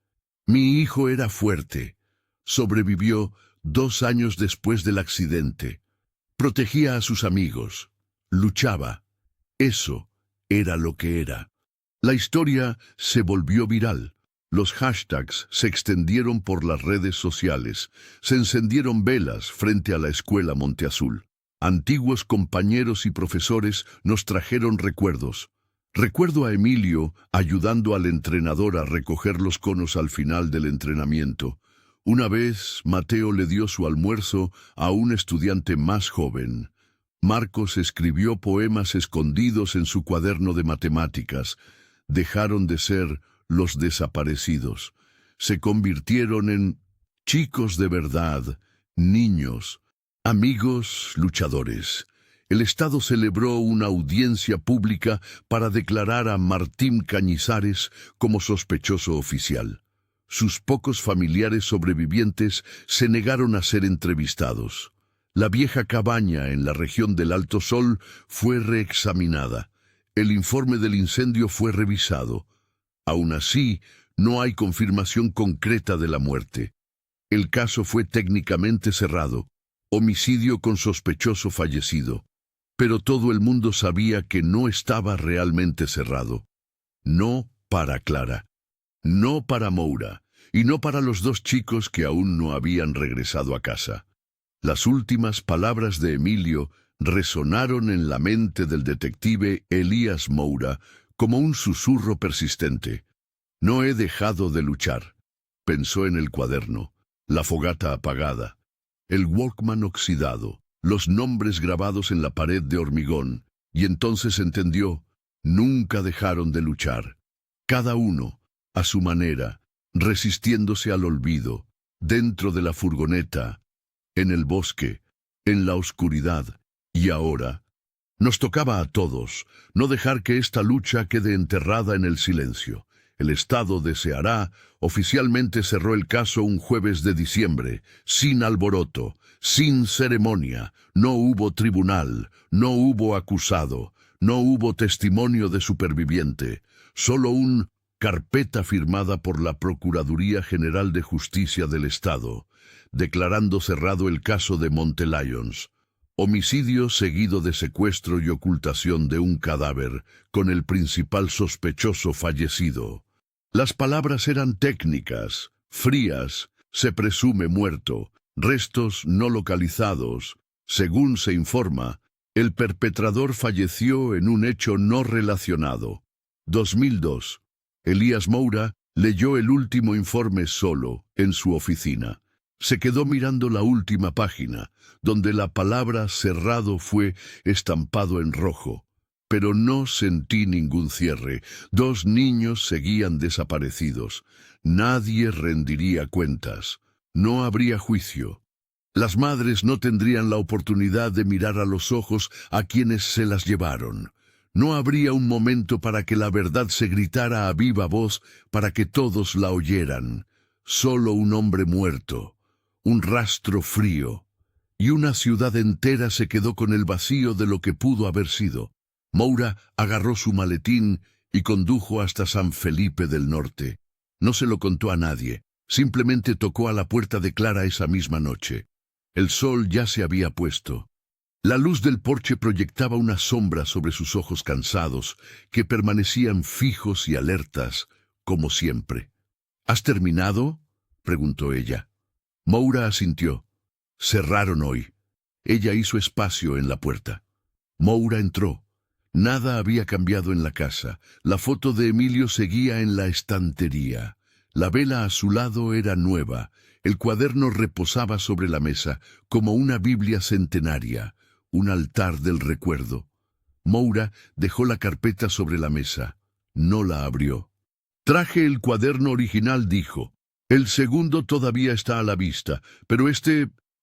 «Mi hijo era fuerte. Sobrevivió 2 años después del accidente. Protegía a sus amigos. Luchaba. Eso era lo que era». La historia se volvió viral. Los hashtags se extendieron por las redes sociales. Se encendieron velas frente a la escuela Monteazul. Antiguos compañeros y profesores nos trajeron recuerdos. Recuerdo a Emilio ayudando al entrenador a recoger los conos al final del entrenamiento. Una vez, Mateo le dio su almuerzo a un estudiante más joven. Marcos escribió poemas escondidos en su cuaderno de matemáticas. Dejaron de ser los desaparecidos. se convirtieron en chicos de verdad, niños, amigos luchadores. El Estado celebró una audiencia pública para declarar a Martín Cañizares como sospechoso oficial. Sus pocos familiares sobrevivientes se negaron a ser entrevistados. La vieja cabaña en la región del Alto Sol fue reexaminada. El informe del incendio fue revisado. Aún así, no hay confirmación concreta de la muerte. El caso fue técnicamente cerrado, homicidio con sospechoso fallecido. Pero todo el mundo sabía que no estaba realmente cerrado. No para Clara, no para Moura, y no para los dos chicos que aún no habían regresado a casa. Las últimas palabras de Emilio resonaron en la mente del detective Elías Moura como un susurro persistente. No he dejado de luchar. Pensó en el cuaderno, la fogata apagada, el Walkman oxidado, los nombres grabados en la pared de hormigón, y entonces entendió, nunca dejaron de luchar. Cada uno, a su manera, resistiéndose al olvido, dentro de la furgoneta, en el bosque, en la oscuridad, y ahora, nos tocaba a todos no dejar que esta lucha quede enterrada en el silencio. El Estado de Ceará oficialmente cerró el caso un jueves de diciembre, sin alboroto, sin ceremonia. No hubo tribunal, no hubo acusado, no hubo testimonio de superviviente, solo un carpeta firmada por la Procuraduría General de Justicia del Estado, declarando cerrado el caso de Montelyons. Homicidio seguido de secuestro y ocultación de un cadáver, con el principal sospechoso fallecido. Las palabras eran técnicas, frías, se presume muerto, restos no localizados. Según se informa, el perpetrador falleció en un hecho no relacionado. 2002. Elías Moura leyó el último informe solo, en su oficina. Se quedó mirando la última página, donde la palabra cerrado fue estampado en rojo. Pero no sentí ningún cierre. Dos niños seguían desaparecidos. Nadie rendiría cuentas. No habría juicio. Las madres no tendrían la oportunidad de mirar a los ojos a quienes se las llevaron. No habría un momento para que la verdad se gritara a viva voz, para que todos la oyeran. Solo un hombre muerto, un rastro frío, y una ciudad entera se quedó con el vacío de lo que pudo haber sido. Moura agarró su maletín y condujo hasta San Felipe del Norte. No se lo contó a nadie, simplemente tocó a la puerta de Clara esa misma noche. El sol ya se había puesto. La luz del porche proyectaba una sombra sobre sus ojos cansados, que permanecían fijos y alertas, como siempre. ¿Has terminado?, preguntó ella. Moura asintió. Cerraron hoy. Ella hizo espacio en la puerta. Moura entró. Nada había cambiado en la casa. La foto de Emilio seguía en la estantería. La vela a su lado era nueva. El cuaderno reposaba sobre la mesa, como una Biblia centenaria, un altar del recuerdo. Moura dejó la carpeta sobre la mesa. No la abrió. Traje el cuaderno original, dijo. El segundo todavía está a la vista, pero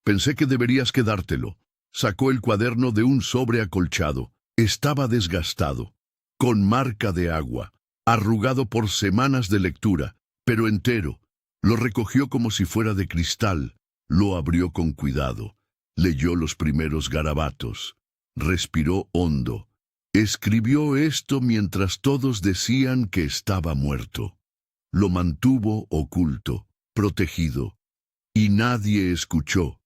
pensé que deberías quedártelo. Sacó el cuaderno de un sobre acolchado. Estaba desgastado, con marca de agua, arrugado por semanas de lectura, pero entero. Lo recogió como si fuera de cristal, lo abrió con cuidado, leyó los primeros garabatos, respiró hondo. Escribió esto mientras todos decían que estaba muerto. Lo mantuvo oculto, protegido, y nadie escuchó.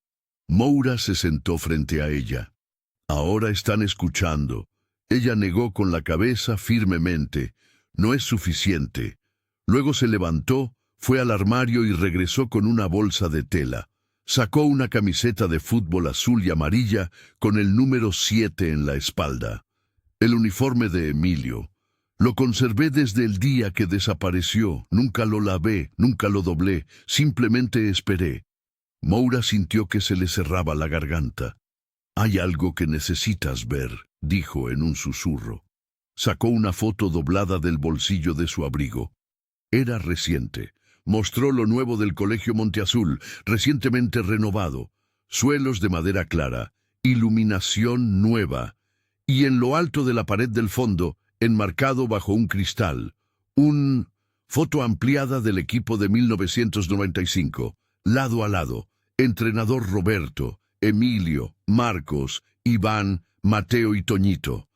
Moura se sentó frente a ella. Ahora están escuchando. Ella negó con la cabeza firmemente. No es suficiente. Luego se levantó, fue al armario y regresó con una bolsa de tela. Sacó una camiseta de fútbol azul y amarilla con el número 7 en la espalda. El uniforme de Emilio. Lo conservé desde el día que desapareció. Nunca lo lavé, nunca lo doblé. Simplemente esperé. Moura sintió que se le cerraba la garganta. Hay algo que necesitas ver, dijo en un susurro. Sacó una foto doblada del bolsillo de su abrigo. Era reciente. mostró lo nuevo del Colegio Monteazul, recientemente renovado. Suelos de madera clara, iluminación nueva, y en lo alto de la pared del fondo, enmarcado bajo un cristal, un foto ampliada del equipo de 1995, lado a lado, entrenador Roberto, Emilio, Marcos, Iván, Mateo y Toñito,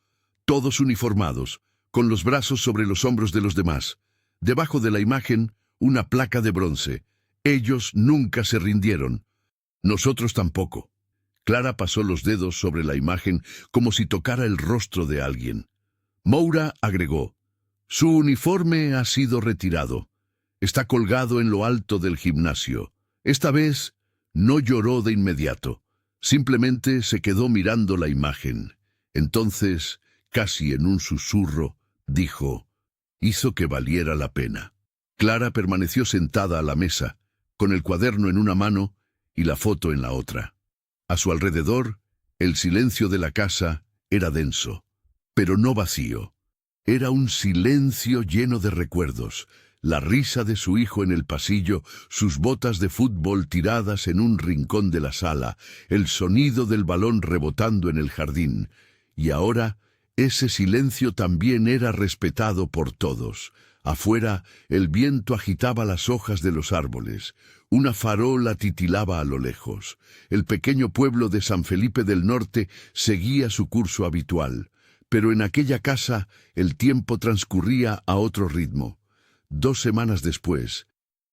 todos uniformados, con los brazos sobre los hombros de los demás. Debajo de la imagen, una placa de bronce. Ellos nunca se rindieron. Nosotros tampoco. Clara pasó los dedos sobre la imagen como si tocara el rostro de alguien. Moura agregó: su uniforme ha sido retirado. Está colgado en lo alto del gimnasio. Esta vez no lloró de inmediato. Simplemente se quedó mirando la imagen. Entonces, casi en un susurro, dijo: hizo que valiera la pena. Clara permaneció sentada a la mesa, con el cuaderno en una mano y la foto en la otra. A su alrededor, el silencio de la casa era denso, pero no vacío. Era un silencio lleno de recuerdos, la risa de su hijo en el pasillo, sus botas de fútbol tiradas en un rincón de la sala, el sonido del balón rebotando en el jardín. Y ahora, ese silencio también era respetado por todos. Afuera, el viento agitaba las hojas de los árboles. Una farola titilaba a lo lejos. El pequeño pueblo de San Felipe del Norte seguía su curso habitual. Pero en aquella casa, el tiempo transcurría a otro ritmo. 2 semanas después,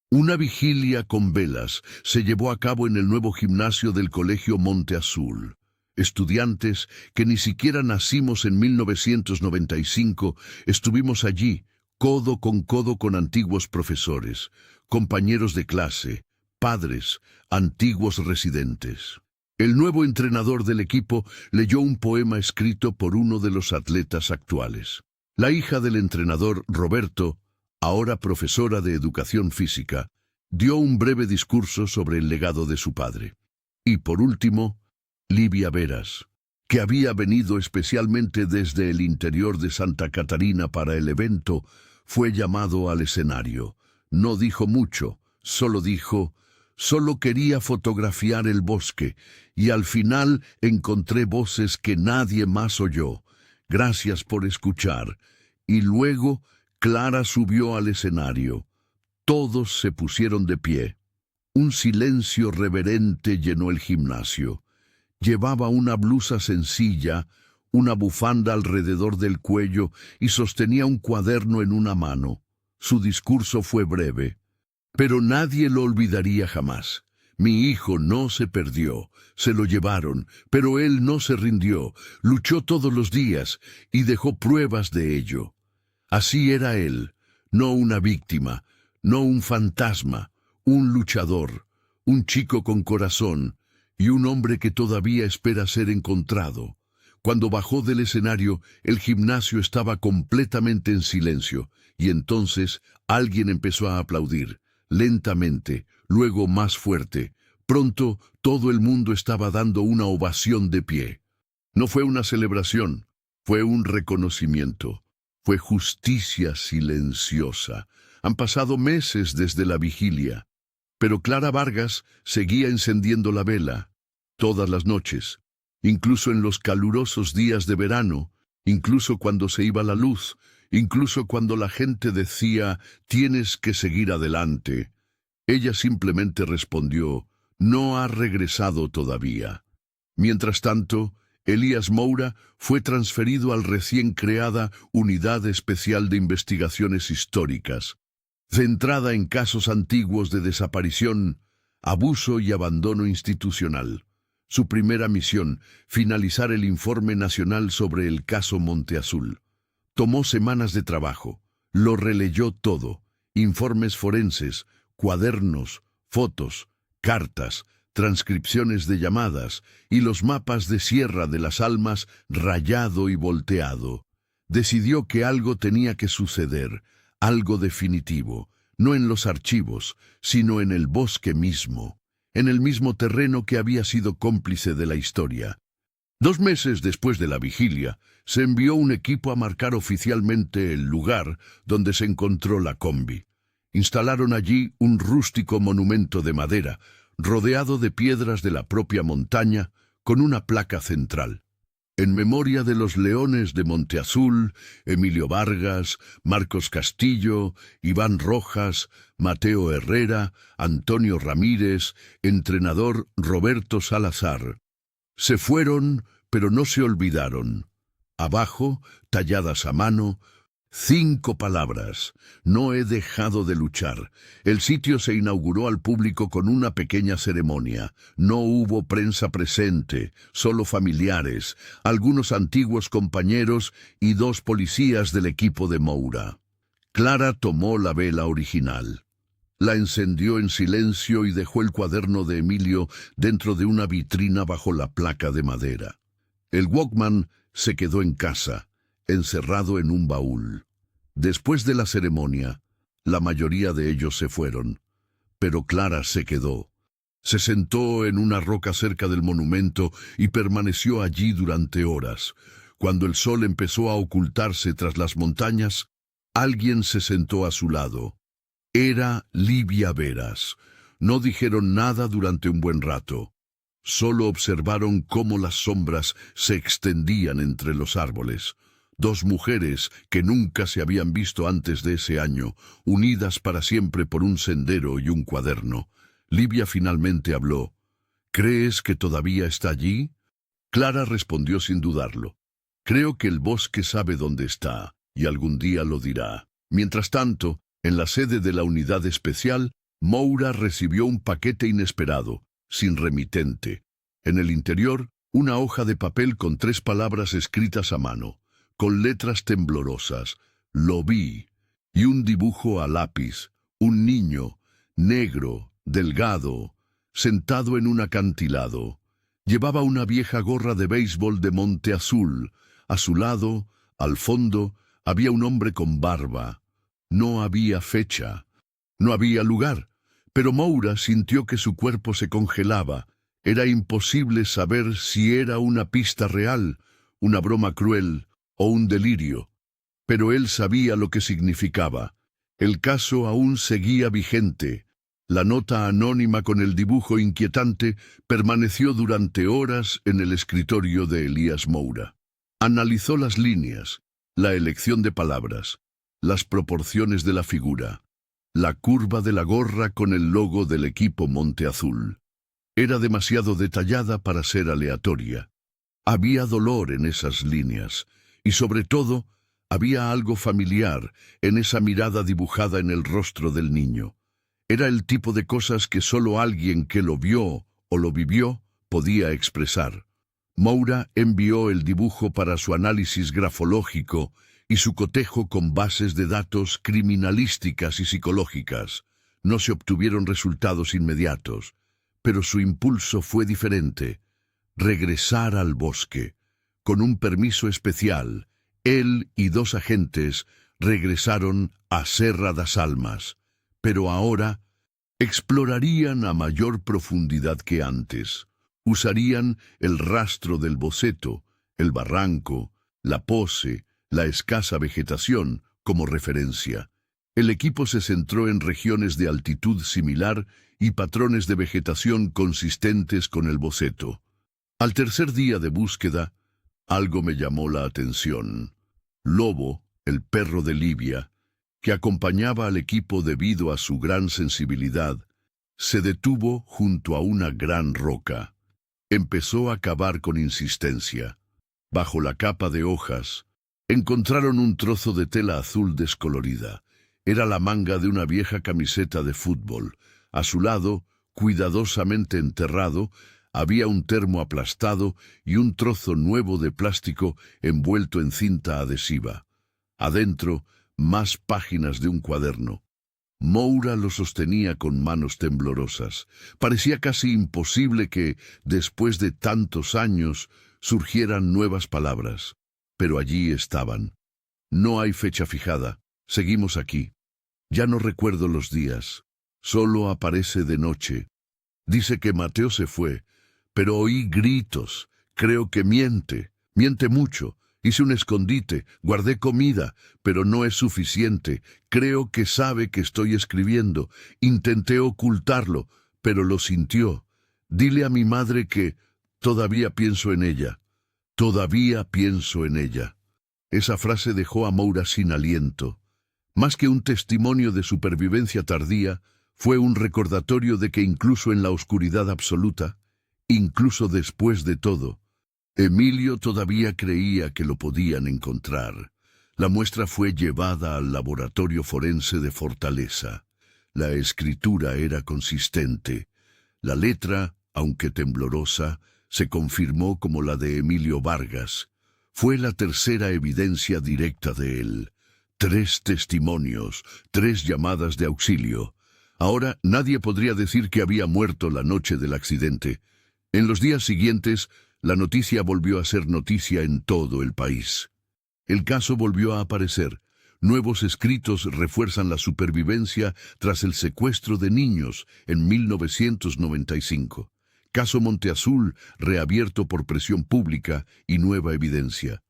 una vigilia con velas se llevó a cabo en el nuevo gimnasio del Colegio Monteazul. Estudiantes que ni siquiera nacimos en 1995, estuvimos allí, codo con antiguos profesores, compañeros de clase, padres, antiguos residentes. El nuevo entrenador del equipo leyó un poema escrito por uno de los atletas actuales. La hija del entrenador, Roberto, ahora profesora de educación física, dio un breve discurso sobre el legado de su padre. Y por último, Livia Veras, que había venido especialmente desde el interior de Santa Catarina para el evento, fue llamado al escenario. No dijo mucho, solo dijo: solo quería fotografiar el bosque, y al final encontré voces que nadie más oyó. Gracias por escuchar. Y luego Clara subió al escenario. Todos se pusieron de pie. Un silencio reverente llenó el gimnasio. Llevaba una blusa sencilla, una bufanda alrededor del cuello y sostenía un cuaderno en una mano. Su discurso fue breve, pero nadie lo olvidaría jamás. Mi hijo no se perdió, se lo llevaron, pero él no se rindió, luchó todos los días y dejó pruebas de ello. Así era él, no una víctima, no un fantasma, un luchador, un chico con corazón y un hombre que todavía espera ser encontrado. Cuando bajó del escenario, el gimnasio estaba completamente en silencio, y entonces alguien empezó a aplaudir, lentamente, luego más fuerte. Pronto todo el mundo estaba dando una ovación de pie. No fue una celebración, fue un reconocimiento. Fue justicia silenciosa. Han pasado meses desde la vigilia, pero Clara Vargas seguía encendiendo la vela, todas las noches, incluso en los calurosos días de verano, incluso cuando se iba la luz, incluso cuando la gente decía: tienes que seguir adelante. Ella simplemente respondió: no ha regresado todavía. Mientras tanto, Elías Moura fue transferido al recién creada Unidad Especial de Investigaciones Históricas, centrada en casos antiguos de desaparición, abuso y abandono institucional. Su primera misión, finalizar el informe nacional sobre el caso Monteazul. Tomó semanas de trabajo, lo releyó todo: informes forenses, cuadernos, fotos, cartas, transcripciones de llamadas y los mapas de Sierra de las Almas rayado y volteado. Decidió que algo tenía que suceder, algo definitivo, no en los archivos, sino en el bosque mismo, en el mismo terreno que había sido cómplice de la historia. 2 meses después de la vigilia, se envió un equipo a marcar oficialmente el lugar donde se encontró la combi. Instalaron allí un rústico monumento de madera, rodeado de piedras de la propia montaña, con una placa central. En memoria de los leones de Monteazul, Emilio Vargas, Marcos Castillo, Iván Rojas, Mateo Herrera, Antonio Ramírez, entrenador Roberto Salazar. Se fueron, pero no se olvidaron. Abajo, talladas a mano, 5 palabras: no he dejado de luchar. El sitio se inauguró al público con una pequeña ceremonia. No hubo prensa presente, solo familiares, algunos antiguos compañeros y 2 policías del equipo de Moura. Clara tomó la vela original. La encendió en silencio y dejó el cuaderno de Emilio dentro de una vitrina bajo la placa de madera. El Walkman se quedó en casa, encerrado en un baúl. Después de la ceremonia, la mayoría de ellos se fueron, pero Clara se quedó. Se sentó en una roca cerca del monumento y permaneció allí durante horas. Cuando el sol empezó a ocultarse tras las montañas, alguien se sentó a su lado. Era Livia Veras. No dijeron nada durante un buen rato. Solo observaron cómo las sombras se extendían entre los árboles. 2 mujeres que nunca se habían visto antes de ese año, unidas para siempre por un sendero y un cuaderno. Livia finalmente habló. ¿Crees que todavía está allí? Clara respondió sin dudarlo. Creo que el bosque sabe dónde está, y algún día lo dirá. Mientras tanto, en la sede de la unidad especial, Moura recibió un paquete inesperado, sin remitente. En el interior, una hoja de papel con 3 palabras escritas a mano, con letras temblorosas: lo vi, y un dibujo a lápiz, un niño, negro, delgado, sentado en un acantilado. Llevaba una vieja gorra de béisbol de Monteazul. A su lado, al fondo, había un hombre con barba. No había fecha, no había lugar, pero Moura sintió que su cuerpo se congelaba. Era imposible saber si era una pista real, una broma cruel o un delirio. Pero él sabía lo que significaba. El caso aún seguía vigente. La nota anónima con el dibujo inquietante permaneció durante horas en el escritorio de Elías Moura. Analizó las líneas, la elección de palabras, las proporciones de la figura, la curva de la gorra con el logo del equipo Monteazul. Era demasiado detallada para ser aleatoria. Había dolor en esas líneas, y sobre todo, había algo familiar en esa mirada dibujada en el rostro del niño. Era el tipo de cosas que solo alguien que lo vio o lo vivió podía expresar. Moura envió el dibujo para su análisis grafológico y su cotejo con bases de datos criminalísticas y psicológicas. No se obtuvieron resultados inmediatos, pero su impulso fue diferente: regresar al bosque. Con un permiso especial, él y 2 agentes regresaron a Serra das Almas, pero ahora explorarían a mayor profundidad que antes. Usarían el rastro del boceto, el barranco, la pose, la escasa vegetación como referencia. El equipo se centró en regiones de altitud similar y patrones de vegetación consistentes con el boceto. Al tercer día de búsqueda, algo me llamó la atención. Lobo, el perro de Livia, que acompañaba al equipo debido a su gran sensibilidad, se detuvo junto a una gran roca. Empezó a cavar con insistencia. Bajo la capa de hojas, encontraron un trozo de tela azul descolorida. Era la manga de una vieja camiseta de fútbol. A su lado, cuidadosamente enterrado, había un termo aplastado y un trozo nuevo de plástico envuelto en cinta adhesiva. Adentro, más páginas de un cuaderno. Moura lo sostenía con manos temblorosas. Parecía casi imposible que, después de tantos años, surgieran nuevas palabras. Pero allí estaban. No hay fecha fijada. Seguimos aquí. Ya no recuerdo los días. Solo aparece de noche. Dice que Mateo se fue, pero oí gritos. Creo que miente. Miente mucho. Hice un escondite, guardé comida, pero no es suficiente. Creo que sabe que estoy escribiendo. Intenté ocultarlo, pero lo sintió. Dile a mi madre que todavía pienso en ella. Todavía pienso en ella. Esa frase dejó a Moura sin aliento. Más que un testimonio de supervivencia tardía, fue un recordatorio de que incluso en la oscuridad absoluta, incluso después de todo, Emilio todavía creía que lo podían encontrar. La muestra fue llevada al laboratorio forense de Fortaleza. La escritura era consistente. La letra, aunque temblorosa, se confirmó como la de Emilio Vargas. Fue la tercera evidencia directa de él. 3 testimonios, 3 llamadas de auxilio. Ahora nadie podría decir que había muerto la noche del accidente. En los días siguientes, la noticia volvió a ser noticia en todo el país. El caso volvió a aparecer. Nuevos escritos refuerzan la supervivencia tras el secuestro de niños en 1995. Caso Monteazul reabierto por presión pública y nueva evidencia.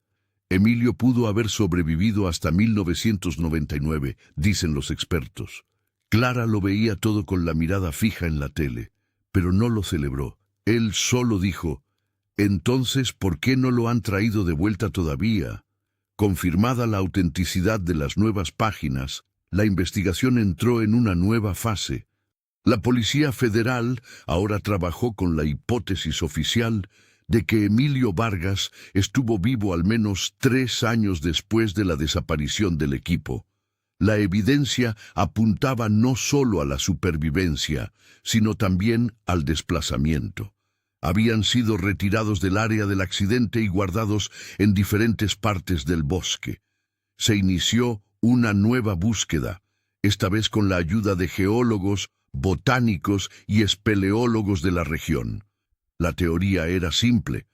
Emilio pudo haber sobrevivido hasta 1999, dicen los expertos. Clara lo veía todo con la mirada fija en la tele, pero no lo celebró. Él solo dijo: «Entonces, ¿por qué no lo han traído de vuelta todavía?». Confirmada la autenticidad de las nuevas páginas, la investigación entró en una nueva fase. La Policía Federal ahora trabajó con la hipótesis oficial de que Emilio Vargas estuvo vivo al menos 3 años después de la desaparición del equipo. La evidencia apuntaba no solo a la supervivencia, sino también al desplazamiento. Habían sido retirados del área del accidente y guardados en diferentes partes del bosque. Se inició una nueva búsqueda, esta vez con la ayuda de geólogos, botánicos y espeleólogos de la región. La teoría era simple,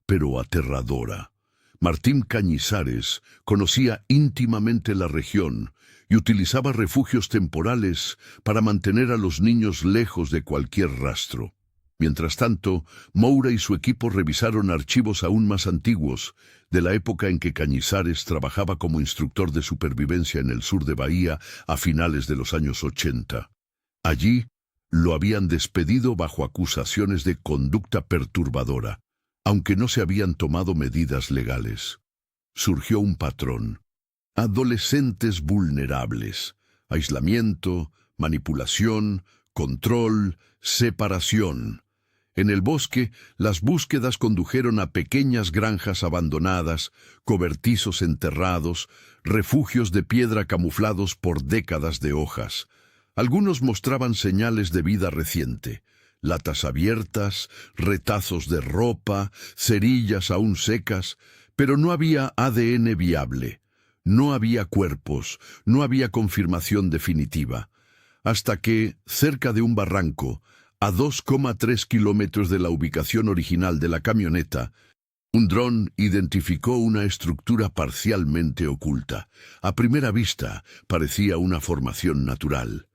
pero aterradora. Martín Cañizares conocía íntimamente la región y utilizaba refugios temporales para mantener a los niños lejos de cualquier rastro. Mientras tanto, Moura y su equipo revisaron archivos aún más antiguos, de la época en que Cañizares trabajaba como instructor de supervivencia en el sur de Bahía a finales de los años 80. Allí, lo habían despedido bajo acusaciones de conducta perturbadora, aunque no se habían tomado medidas legales. Surgió un patrón. Adolescentes vulnerables, aislamiento, manipulación, control, separación. En el bosque, las búsquedas condujeron a pequeñas granjas abandonadas, cobertizos enterrados, refugios de piedra camuflados por décadas de hojas. Algunos mostraban señales de vida reciente: latas abiertas, retazos de ropa, cerillas aún secas, pero no había ADN viable. No había cuerpos, no había confirmación definitiva. Hasta que, cerca de un barranco, a 2,3 kilómetros de la ubicación original de la camioneta, un dron identificó una estructura parcialmente oculta. A primera vista, parecía una formación natural.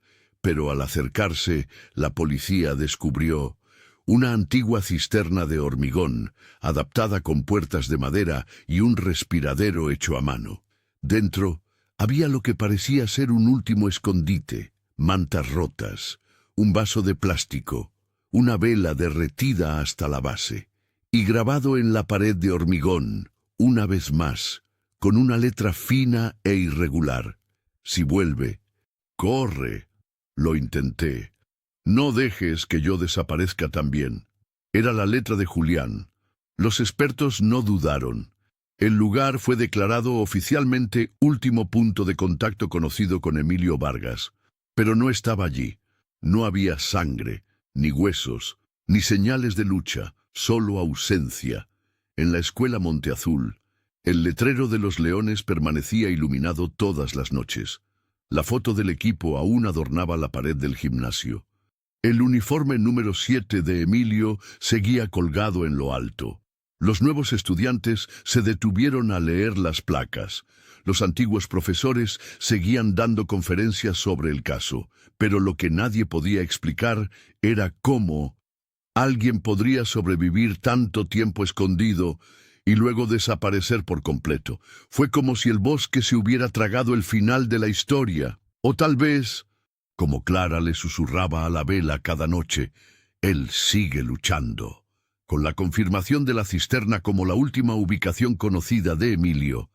Pero al acercarse, la policía descubrió una antigua cisterna de hormigón, adaptada con puertas de madera y un respiradero hecho a mano. Dentro había lo que parecía ser un último escondite: mantas rotas, un vaso de plástico, una vela derretida hasta la base, y grabado en la pared de hormigón, una vez más, con una letra fina e irregular: «Si vuelve, corre». Lo intenté. «No dejes que yo desaparezca también». Era la letra de Julián. Los expertos no dudaron. El lugar fue declarado oficialmente último punto de contacto conocido con Emilio Vargas. Pero no estaba allí. No había sangre, ni huesos, ni señales de lucha, solo ausencia. En la escuela Monteazul, el letrero de los Leones permanecía iluminado todas las noches. La foto del equipo aún adornaba la pared del gimnasio. El uniforme número 7 de Emilio seguía colgado en lo alto. Los nuevos estudiantes se detuvieron a leer las placas. Los antiguos profesores seguían dando conferencias sobre el caso, pero lo que nadie podía explicar era cómo alguien podría sobrevivir tanto tiempo escondido y luego desaparecer por completo. Fue como si el bosque se hubiera tragado el final de la historia. O tal vez, como Clara le susurraba a la vela cada noche, él sigue luchando. Con la confirmación de la cisterna como la última ubicación conocida de Emilio,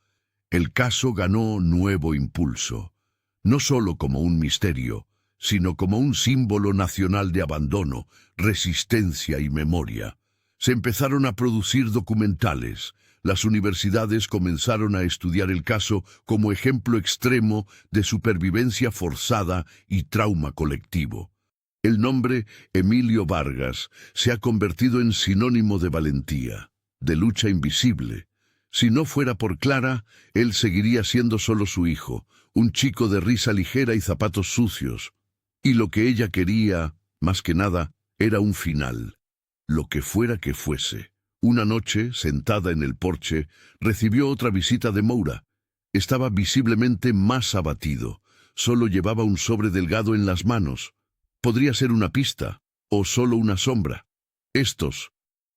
el caso ganó nuevo impulso, no solo como un misterio, sino como un símbolo nacional de abandono, resistencia y memoria. Se empezaron a producir documentales. Las universidades comenzaron a estudiar el caso como ejemplo extremo de supervivencia forzada y trauma colectivo. El nombre Emilio Vargas se ha convertido en sinónimo de valentía, de lucha invisible. Si no fuera por Clara, él seguiría siendo solo su hijo, un chico de risa ligera y zapatos sucios. Y lo que ella quería, más que nada, era un final. Lo que fuera que fuese. Una noche, sentada en el porche, recibió otra visita de Moura. Estaba visiblemente más abatido. Solo llevaba un sobre delgado en las manos. Podría ser una pista, o solo una sombra.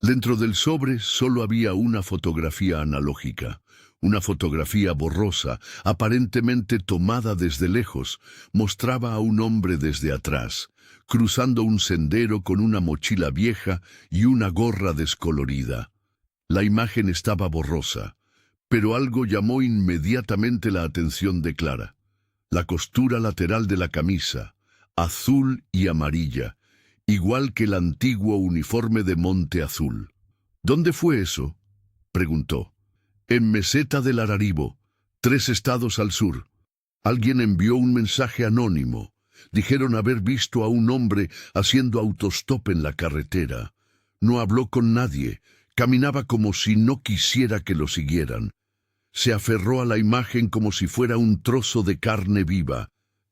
Dentro del sobre solo había una fotografía analógica. Una fotografía borrosa, aparentemente tomada desde lejos, mostraba a un hombre desde atrás, cruzando un sendero con una mochila vieja y una gorra descolorida. La imagen estaba borrosa, pero algo llamó inmediatamente la atención de Clara. La costura lateral de la camisa, azul y amarilla, igual que el antiguo uniforme de Monte Azul. ¿Dónde fue eso?, preguntó. En Meseta del Araribo, 3 estados al sur. Alguien envió un mensaje anónimo. Dijeron haber visto a un hombre haciendo autostop en la carretera. No habló con nadie. Caminaba como si no quisiera que lo siguieran. Se aferró a la imagen como si fuera un trozo de carne viva.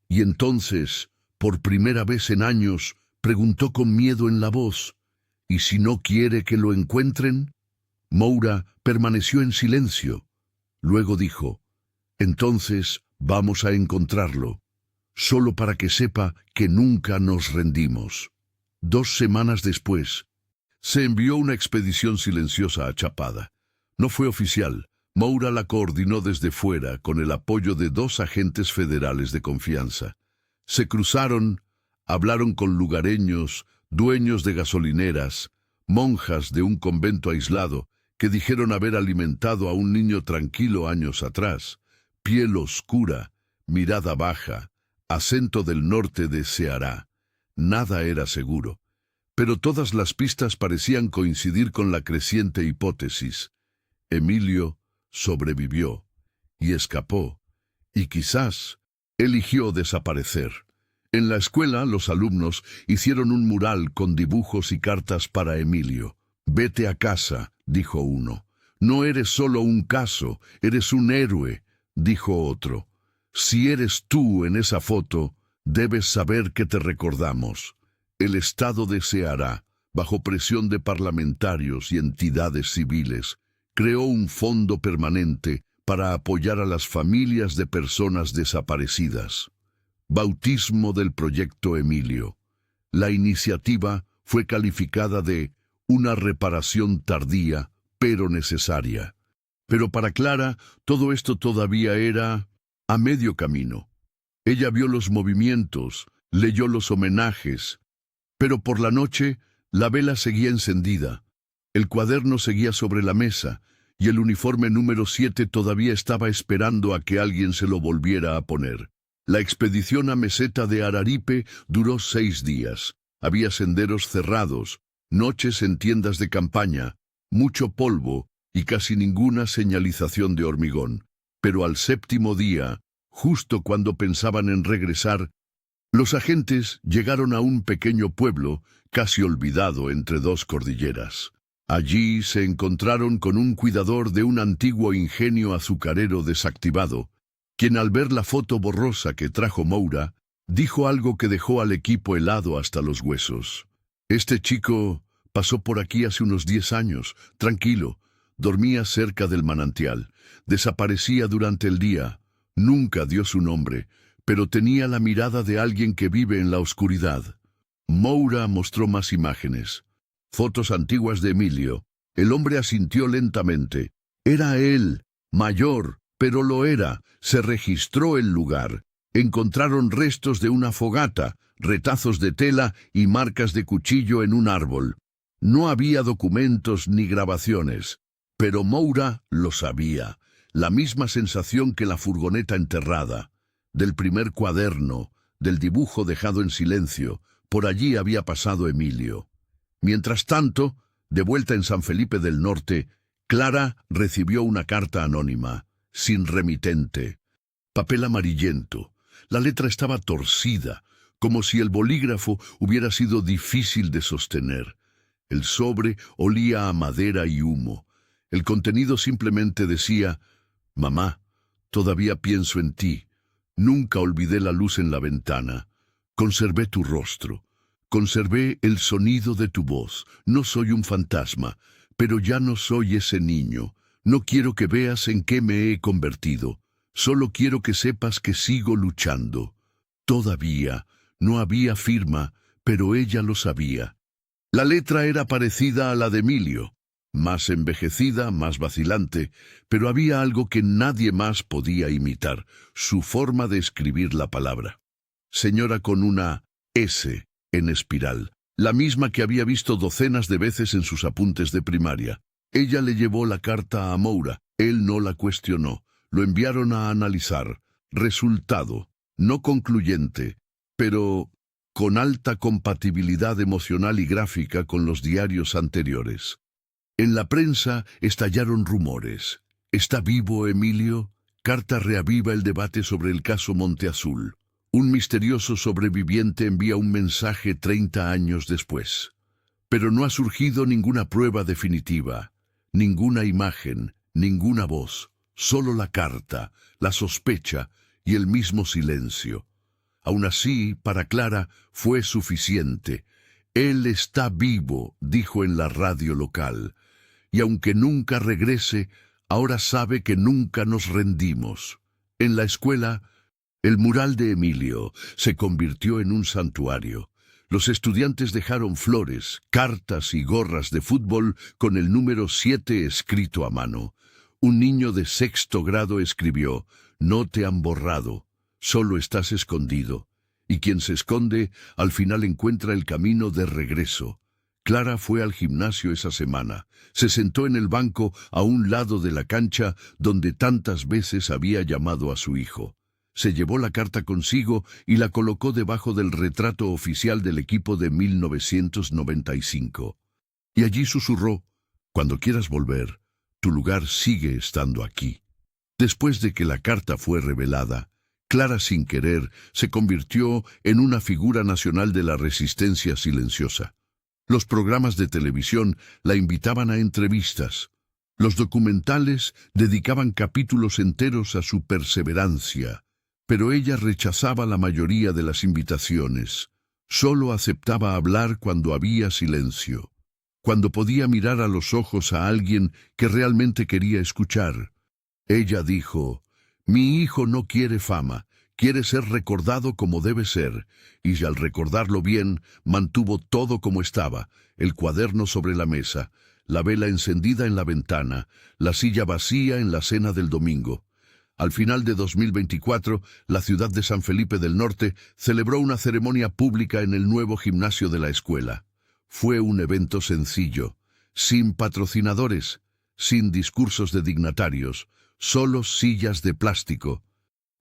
Y entonces, por primera vez en años, preguntó con miedo en la voz, ¿y si no quiere que lo encuentren? Moura permaneció en silencio. Luego dijo, entonces vamos a encontrarlo, solo para que sepa que nunca nos rendimos. 2 semanas después, se envió una expedición silenciosa a Chapada. No fue oficial. Moura la coordinó desde fuera con el apoyo de 2 agentes federales de confianza. Se cruzaron, hablaron con lugareños, dueños de gasolineras, monjas de un convento aislado, que dijeron haber alimentado a un niño tranquilo años atrás, piel oscura, mirada baja, acento del norte de Ceará. Nada era seguro, pero todas las pistas parecían coincidir con la creciente hipótesis. Emilio sobrevivió y escapó, y quizás eligió desaparecer. En la escuela, los alumnos hicieron un mural con dibujos y cartas para Emilio. «Vete a casa», dijo uno. «No eres solo un caso, eres un héroe», dijo otro. «Si eres tú en esa foto, debes saber que te recordamos». El Estado de Ceará, bajo presión de parlamentarios y entidades civiles, creó un fondo permanente para apoyar a las familias de personas desaparecidas. Bautismo del Proyecto Emilio. La iniciativa fue calificada de una reparación tardía, pero necesaria. Pero para Clara, todo esto todavía era a medio camino. Ella vio los movimientos, leyó los homenajes, pero por la noche la vela seguía encendida, el cuaderno seguía sobre la mesa, y el uniforme número 7 todavía estaba esperando a que alguien se lo volviera a poner. La expedición a Meseta de Araripe duró 6 días. Había senderos cerrados, noches en tiendas de campaña, mucho polvo y casi ninguna señalización de hormigón. Pero al 7º día, justo cuando pensaban en regresar, los agentes llegaron a un pequeño pueblo casi olvidado entre 2 cordilleras. Allí se encontraron con un cuidador de un antiguo ingenio azucarero desactivado, quien al ver la foto borrosa que trajo Moura, dijo algo que dejó al equipo helado hasta los huesos. «Este chico pasó por aquí hace unos 10 años, tranquilo, dormía cerca del manantial, desaparecía durante el día, nunca dio su nombre, pero tenía la mirada de alguien que vive en la oscuridad». Moura mostró más imágenes, fotos antiguas de Emilio, El hombre asintió lentamente. Era él, mayor, pero lo era. Se registró el lugar. Encontraron restos de una fogata, retazos de tela y marcas de cuchillo en un árbol. No había documentos ni grabaciones, pero Moura lo sabía. La misma sensación que la furgoneta enterrada, del primer cuaderno, del dibujo dejado en silencio. Por allí había pasado Emilio. Mientras tanto, de vuelta en San Felipe del Norte, Clara recibió una carta anónima, sin remitente. Papel amarillento. La letra estaba torcida, como si el bolígrafo hubiera sido difícil de sostener. El sobre olía a madera y humo. El contenido simplemente decía: «Mamá, todavía pienso en ti. Nunca olvidé la luz en la ventana. Conservé tu rostro. Conservé el sonido de tu voz. No soy un fantasma, pero ya no soy ese niño. No quiero que veas en qué me he convertido. Solo quiero que sepas que sigo luchando». Todavía no había firma, pero ella lo sabía. La letra era parecida a la de Emilio, más envejecida, más vacilante, pero había algo que nadie más podía imitar: su forma de escribir la palabra. Señora con una S en espiral, la misma que había visto docenas de veces en sus apuntes de primaria. Ella le llevó la carta a Moura. Él no la cuestionó. Lo enviaron a analizar. Resultado: no concluyente, pero con alta compatibilidad emocional y gráfica con los diarios anteriores. En la prensa estallaron rumores. ¿Está vivo Emilio? Carta reaviva el debate sobre el caso Monte Azul. Un misterioso sobreviviente envía un mensaje 30 años después. Pero no ha surgido ninguna prueba definitiva, ninguna imagen, ninguna voz, solo la carta, la sospecha y el mismo silencio. Aún así, para Clara, fue suficiente. Él está vivo, dijo en la radio local, y aunque nunca regrese, ahora sabe que nunca nos rendimos. En la escuela, el mural de Emilio se convirtió en un santuario. Los estudiantes dejaron flores, cartas y gorras de fútbol con el número 7 escrito a mano. Un niño de 6º grado escribió: «No te han borrado, solo estás escondido». Y quien se esconde, al final encuentra el camino de regreso. Clara fue al gimnasio esa semana. Se sentó en el banco a un lado de la cancha donde tantas veces había llamado a su hijo. Se llevó la carta consigo y la colocó debajo del retrato oficial del equipo de 1995. Y allí susurró: «Cuando quieras volver, tu lugar sigue estando aquí». Después de que la carta fue revelada, Clara, sin querer, se convirtió en una figura nacional de la resistencia silenciosa. Los programas de televisión la invitaban a entrevistas. Los documentales dedicaban capítulos enteros a su perseverancia, pero ella rechazaba la mayoría de las invitaciones. Solo aceptaba hablar cuando había silencio, cuando podía mirar a los ojos a alguien que realmente quería escuchar. Ella dijo: «Mi hijo no quiere fama, quiere ser recordado como debe ser», y al recordarlo bien, mantuvo todo como estaba: el cuaderno sobre la mesa, la vela encendida en la ventana, la silla vacía en la cena del domingo. Al final de 2024, la ciudad de San Felipe del Norte celebró una ceremonia pública en el nuevo gimnasio de la escuela. Fue un evento sencillo, sin patrocinadores, sin discursos de dignatarios, solo sillas de plástico,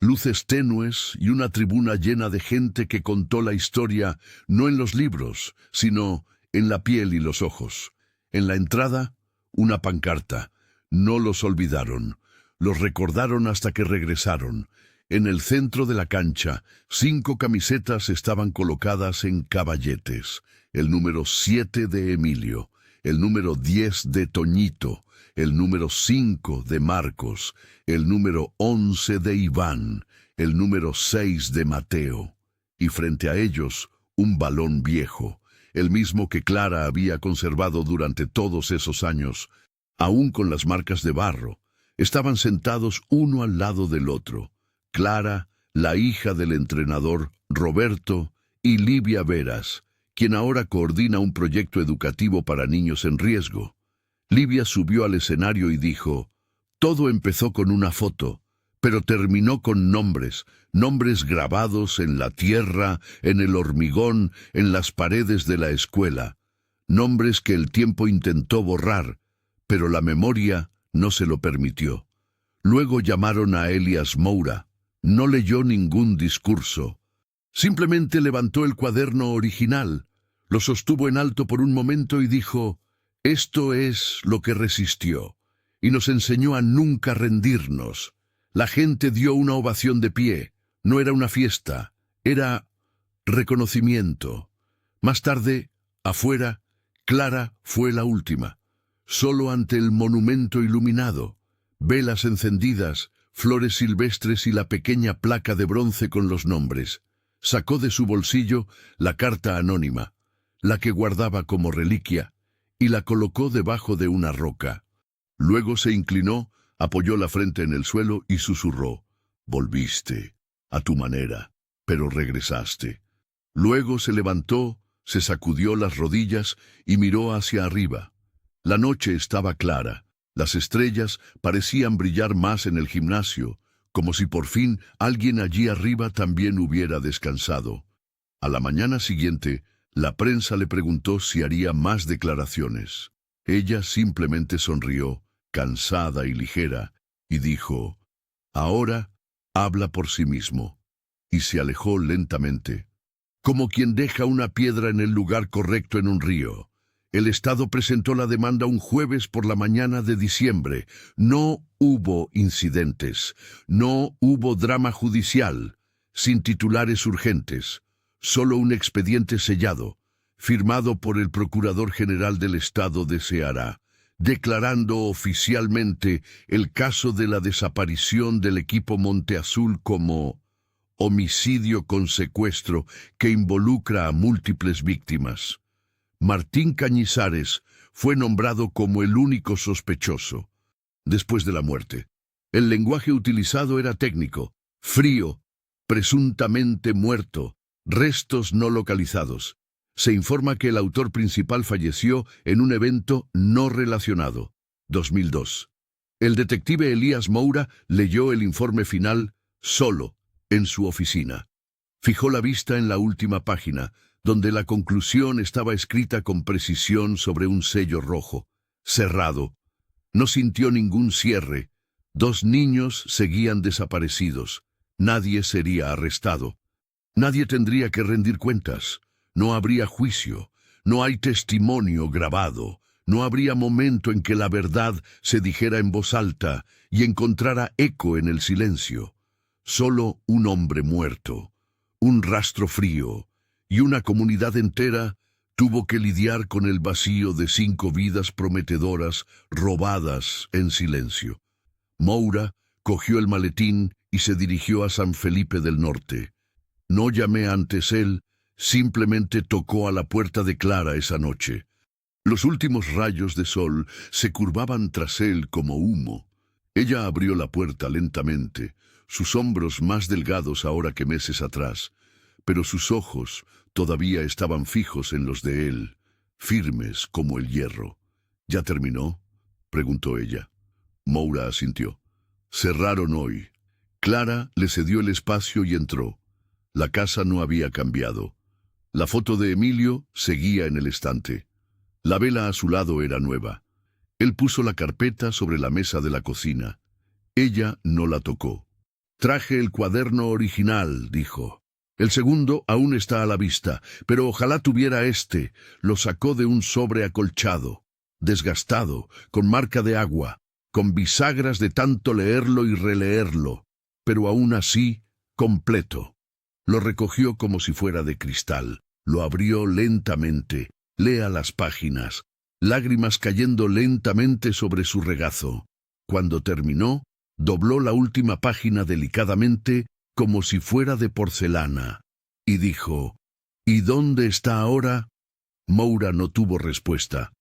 luces tenues y una tribuna llena de gente que contó la historia no en los libros, sino en la piel y los ojos. En la entrada, una pancarta: «No los olvidaron, los recordaron hasta que regresaron». En el centro de la cancha, 5 camisetas estaban colocadas en caballetes: el número 7 de Emilio, el número 10 de Toñito, el número 5 de Marcos, el número 11 de Iván, el número 6 de Mateo. Y frente a ellos, un balón viejo, el mismo que Clara había conservado durante todos esos años, aún con las marcas de barro. Estaban sentados uno al lado del otro: Clara, la hija del entrenador Roberto, y Livia Veras, quien ahora coordina un proyecto educativo para niños en riesgo. Livia subió al escenario y dijo: «Todo empezó con una foto, pero terminó con nombres, nombres grabados en la tierra, en el hormigón, en las paredes de la escuela, nombres que el tiempo intentó borrar, pero la memoria no se lo permitió». Luego llamaron a Elias Moura. No leyó ningún discurso. Simplemente levantó el cuaderno original, lo sostuvo en alto por un momento y dijo: «Esto es lo que resistió», y nos enseñó a nunca rendirnos. La gente dio una ovación de pie. No era una fiesta, era reconocimiento. Más tarde, afuera, Clara fue la última. Solo ante el monumento iluminado, velas encendidas, flores silvestres y la pequeña placa de bronce con los nombres. Sacó de su bolsillo la carta anónima, la que guardaba como reliquia, y la colocó debajo de una roca. Luego se inclinó, apoyó la frente en el suelo y susurró: «Volviste, a tu manera, pero regresaste». Luego se levantó, se sacudió las rodillas y miró hacia arriba. La noche estaba clara. Las estrellas parecían brillar más en el gimnasio, como si por fin alguien allí arriba también hubiera descansado. A la mañana siguiente, la prensa le preguntó si haría más declaraciones. Ella simplemente sonrió, cansada y ligera, y dijo: «Ahora habla por sí mismo», y se alejó lentamente, como quien deja una piedra en el lugar correcto en un río. El Estado presentó la demanda un jueves por la mañana de diciembre. No hubo incidentes, no hubo drama judicial, sin titulares urgentes, solo un expediente sellado, firmado por el Procurador General del Estado de Ceará, declarando oficialmente el caso de la desaparición del equipo Monte Azul como homicidio con secuestro que involucra a múltiples víctimas. Martín Cañizares fue nombrado como el único sospechoso. Después de la muerte, el lenguaje utilizado era técnico: frío, presuntamente muerto, restos no localizados. Se informa que el autor principal falleció en un evento no relacionado. 2002. El detective Elias Moura leyó el informe final solo, en su oficina. Fijó la vista en la última página, donde la conclusión estaba escrita con precisión sobre un sello rojo, cerrado. No sintió ningún cierre. 2 niños seguían desaparecidos. Nadie sería arrestado. Nadie tendría que rendir cuentas. No habría juicio. No hay testimonio grabado. No habría momento en que la verdad se dijera en voz alta y encontrara eco en el silencio. Solo un hombre muerto, un rastro frío, y una comunidad entera tuvo que lidiar con el vacío de 5 vidas prometedoras robadas en silencio. Moura cogió el maletín y se dirigió a San Felipe del Norte. No llamé antes él, simplemente tocó a la puerta de Clara esa noche. Los últimos rayos de sol se curvaban tras él como humo. Ella abrió la puerta lentamente, sus hombros más delgados ahora que meses atrás, pero sus ojos todavía estaban fijos en los de él, firmes como el hierro. «¿Ya terminó?», preguntó ella. Moura asintió. Cerraron hoy. Clara le cedió el espacio y entró. La casa no había cambiado. La foto de Emilio seguía en el estante. La vela a su lado era nueva. Él puso la carpeta sobre la mesa de la cocina. Ella no la tocó. «Traje el cuaderno original», dijo. «El segundo aún está a la vista, pero ojalá tuviera este». Lo sacó de un sobre acolchado, desgastado, con marca de agua, con bisagras de tanto leerlo y releerlo, pero aún así, completo. Lo recogió como si fuera de cristal, lo abrió lentamente, lea las páginas, lágrimas cayendo lentamente sobre su regazo. Cuando terminó, dobló la última página delicadamente, como si fuera de porcelana, y dijo: «¿Y dónde está ahora?». Moura no tuvo respuesta.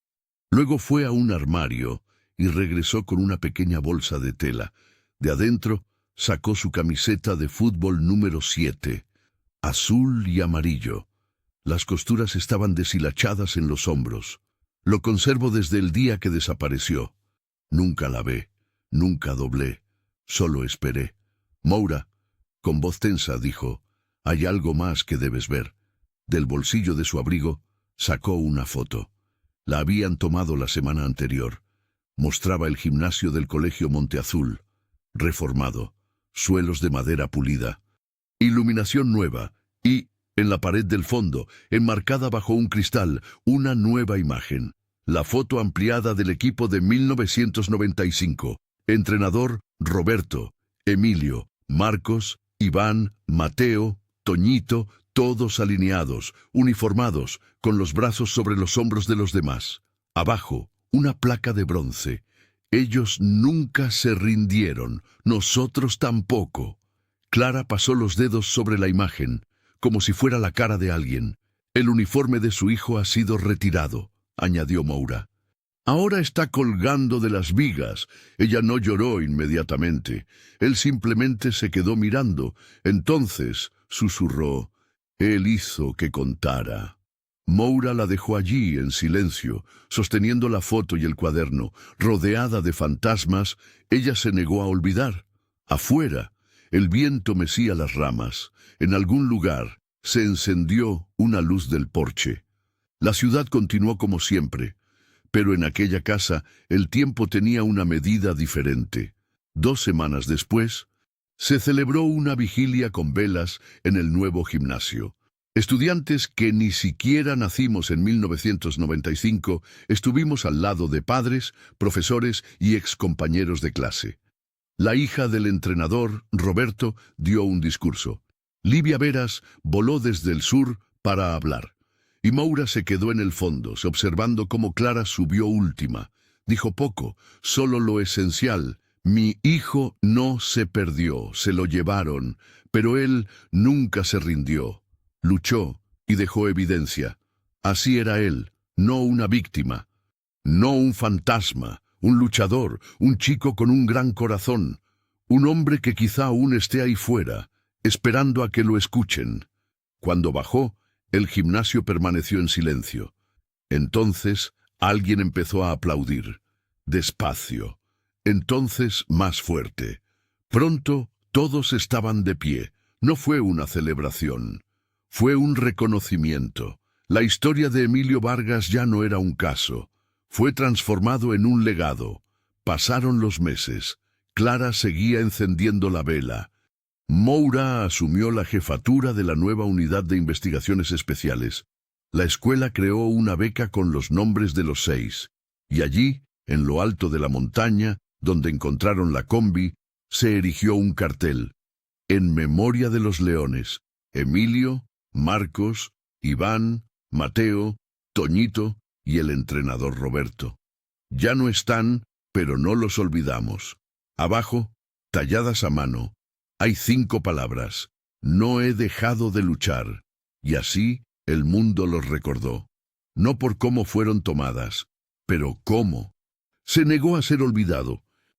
Luego fue a un armario y regresó con una pequeña bolsa de tela. De adentro sacó su camiseta de fútbol número 7, azul y amarillo. Las costuras estaban deshilachadas en los hombros. Lo conservo desde el día que desapareció. Nunca lavé, nunca doblé, solo esperé. Moura, con voz tensa, dijo, «Hay algo más que debes ver». Del bolsillo de su abrigo sacó una foto. La habían tomado la semana anterior. Mostraba el gimnasio del Colegio Monteazul, reformado, suelos de madera pulida, iluminación nueva y, en la pared del fondo, enmarcada bajo un cristal, una nueva imagen. La foto ampliada del equipo de 1995. Entrenador, Roberto, Emilio, Marcos, Iván, Mateo, Toñito, todos alineados, uniformados, con los brazos sobre los hombros de los demás. Abajo, una placa de bronce. Ellos nunca se rindieron, nosotros tampoco. Clara pasó los dedos sobre la imagen, como si fuera la cara de alguien. El uniforme de su hijo ha sido retirado, añadió Moura. Ahora está colgando de las vigas. Ella no lloró inmediatamente. Él simplemente se quedó mirando. Entonces, susurró, él hizo que contara. Moura la dejó allí en silencio, sosteniendo la foto y el cuaderno. Rodeada de fantasmas, ella se negó a olvidar. Afuera, el viento mecía las ramas. En algún lugar se encendió una luz del porche. La ciudad continuó como siempre, pero en aquella casa el tiempo tenía una medida diferente. 2 semanas después, se celebró una vigilia con velas en el nuevo gimnasio. Estudiantes que ni siquiera nacimos en 1995, estuvimos al lado de padres, profesores y excompañeros de clase. La hija del entrenador, Roberto, dio un discurso. Livia Veras voló desde el sur para hablar. Y Moura se quedó en el fondo, observando cómo Clara subió última. Dijo poco, solo lo esencial. Mi hijo no se perdió, se lo llevaron, pero él nunca se rindió. Luchó y dejó evidencia. Así era él, no una víctima, no un fantasma, un luchador, un chico con un gran corazón, un hombre que quizá aún esté ahí fuera, esperando a que lo escuchen. Cuando bajó, el gimnasio permaneció en silencio. Entonces, alguien empezó a aplaudir. Despacio. Entonces, más fuerte. Pronto, todos estaban de pie. No fue una celebración. Fue un reconocimiento. La historia de Emilio Vargas ya no era un caso. Fue transformado en un legado. Pasaron los meses. Clara seguía encendiendo la vela. Moura asumió la jefatura de la nueva unidad de investigaciones especiales. La escuela creó una beca con los nombres de los 6. Y allí, en lo alto de la montaña, donde encontraron la combi, se erigió un cartel. En memoria de los leones. Emilio, Marcos, Iván, Mateo, Toñito y el entrenador Roberto. Ya no están, pero no los olvidamos. Abajo, talladas a mano, hay 5 palabras. No he dejado de luchar. Y así el mundo los recordó. No por cómo fueron tomadas, pero cómo. Se negó a ser olvidado.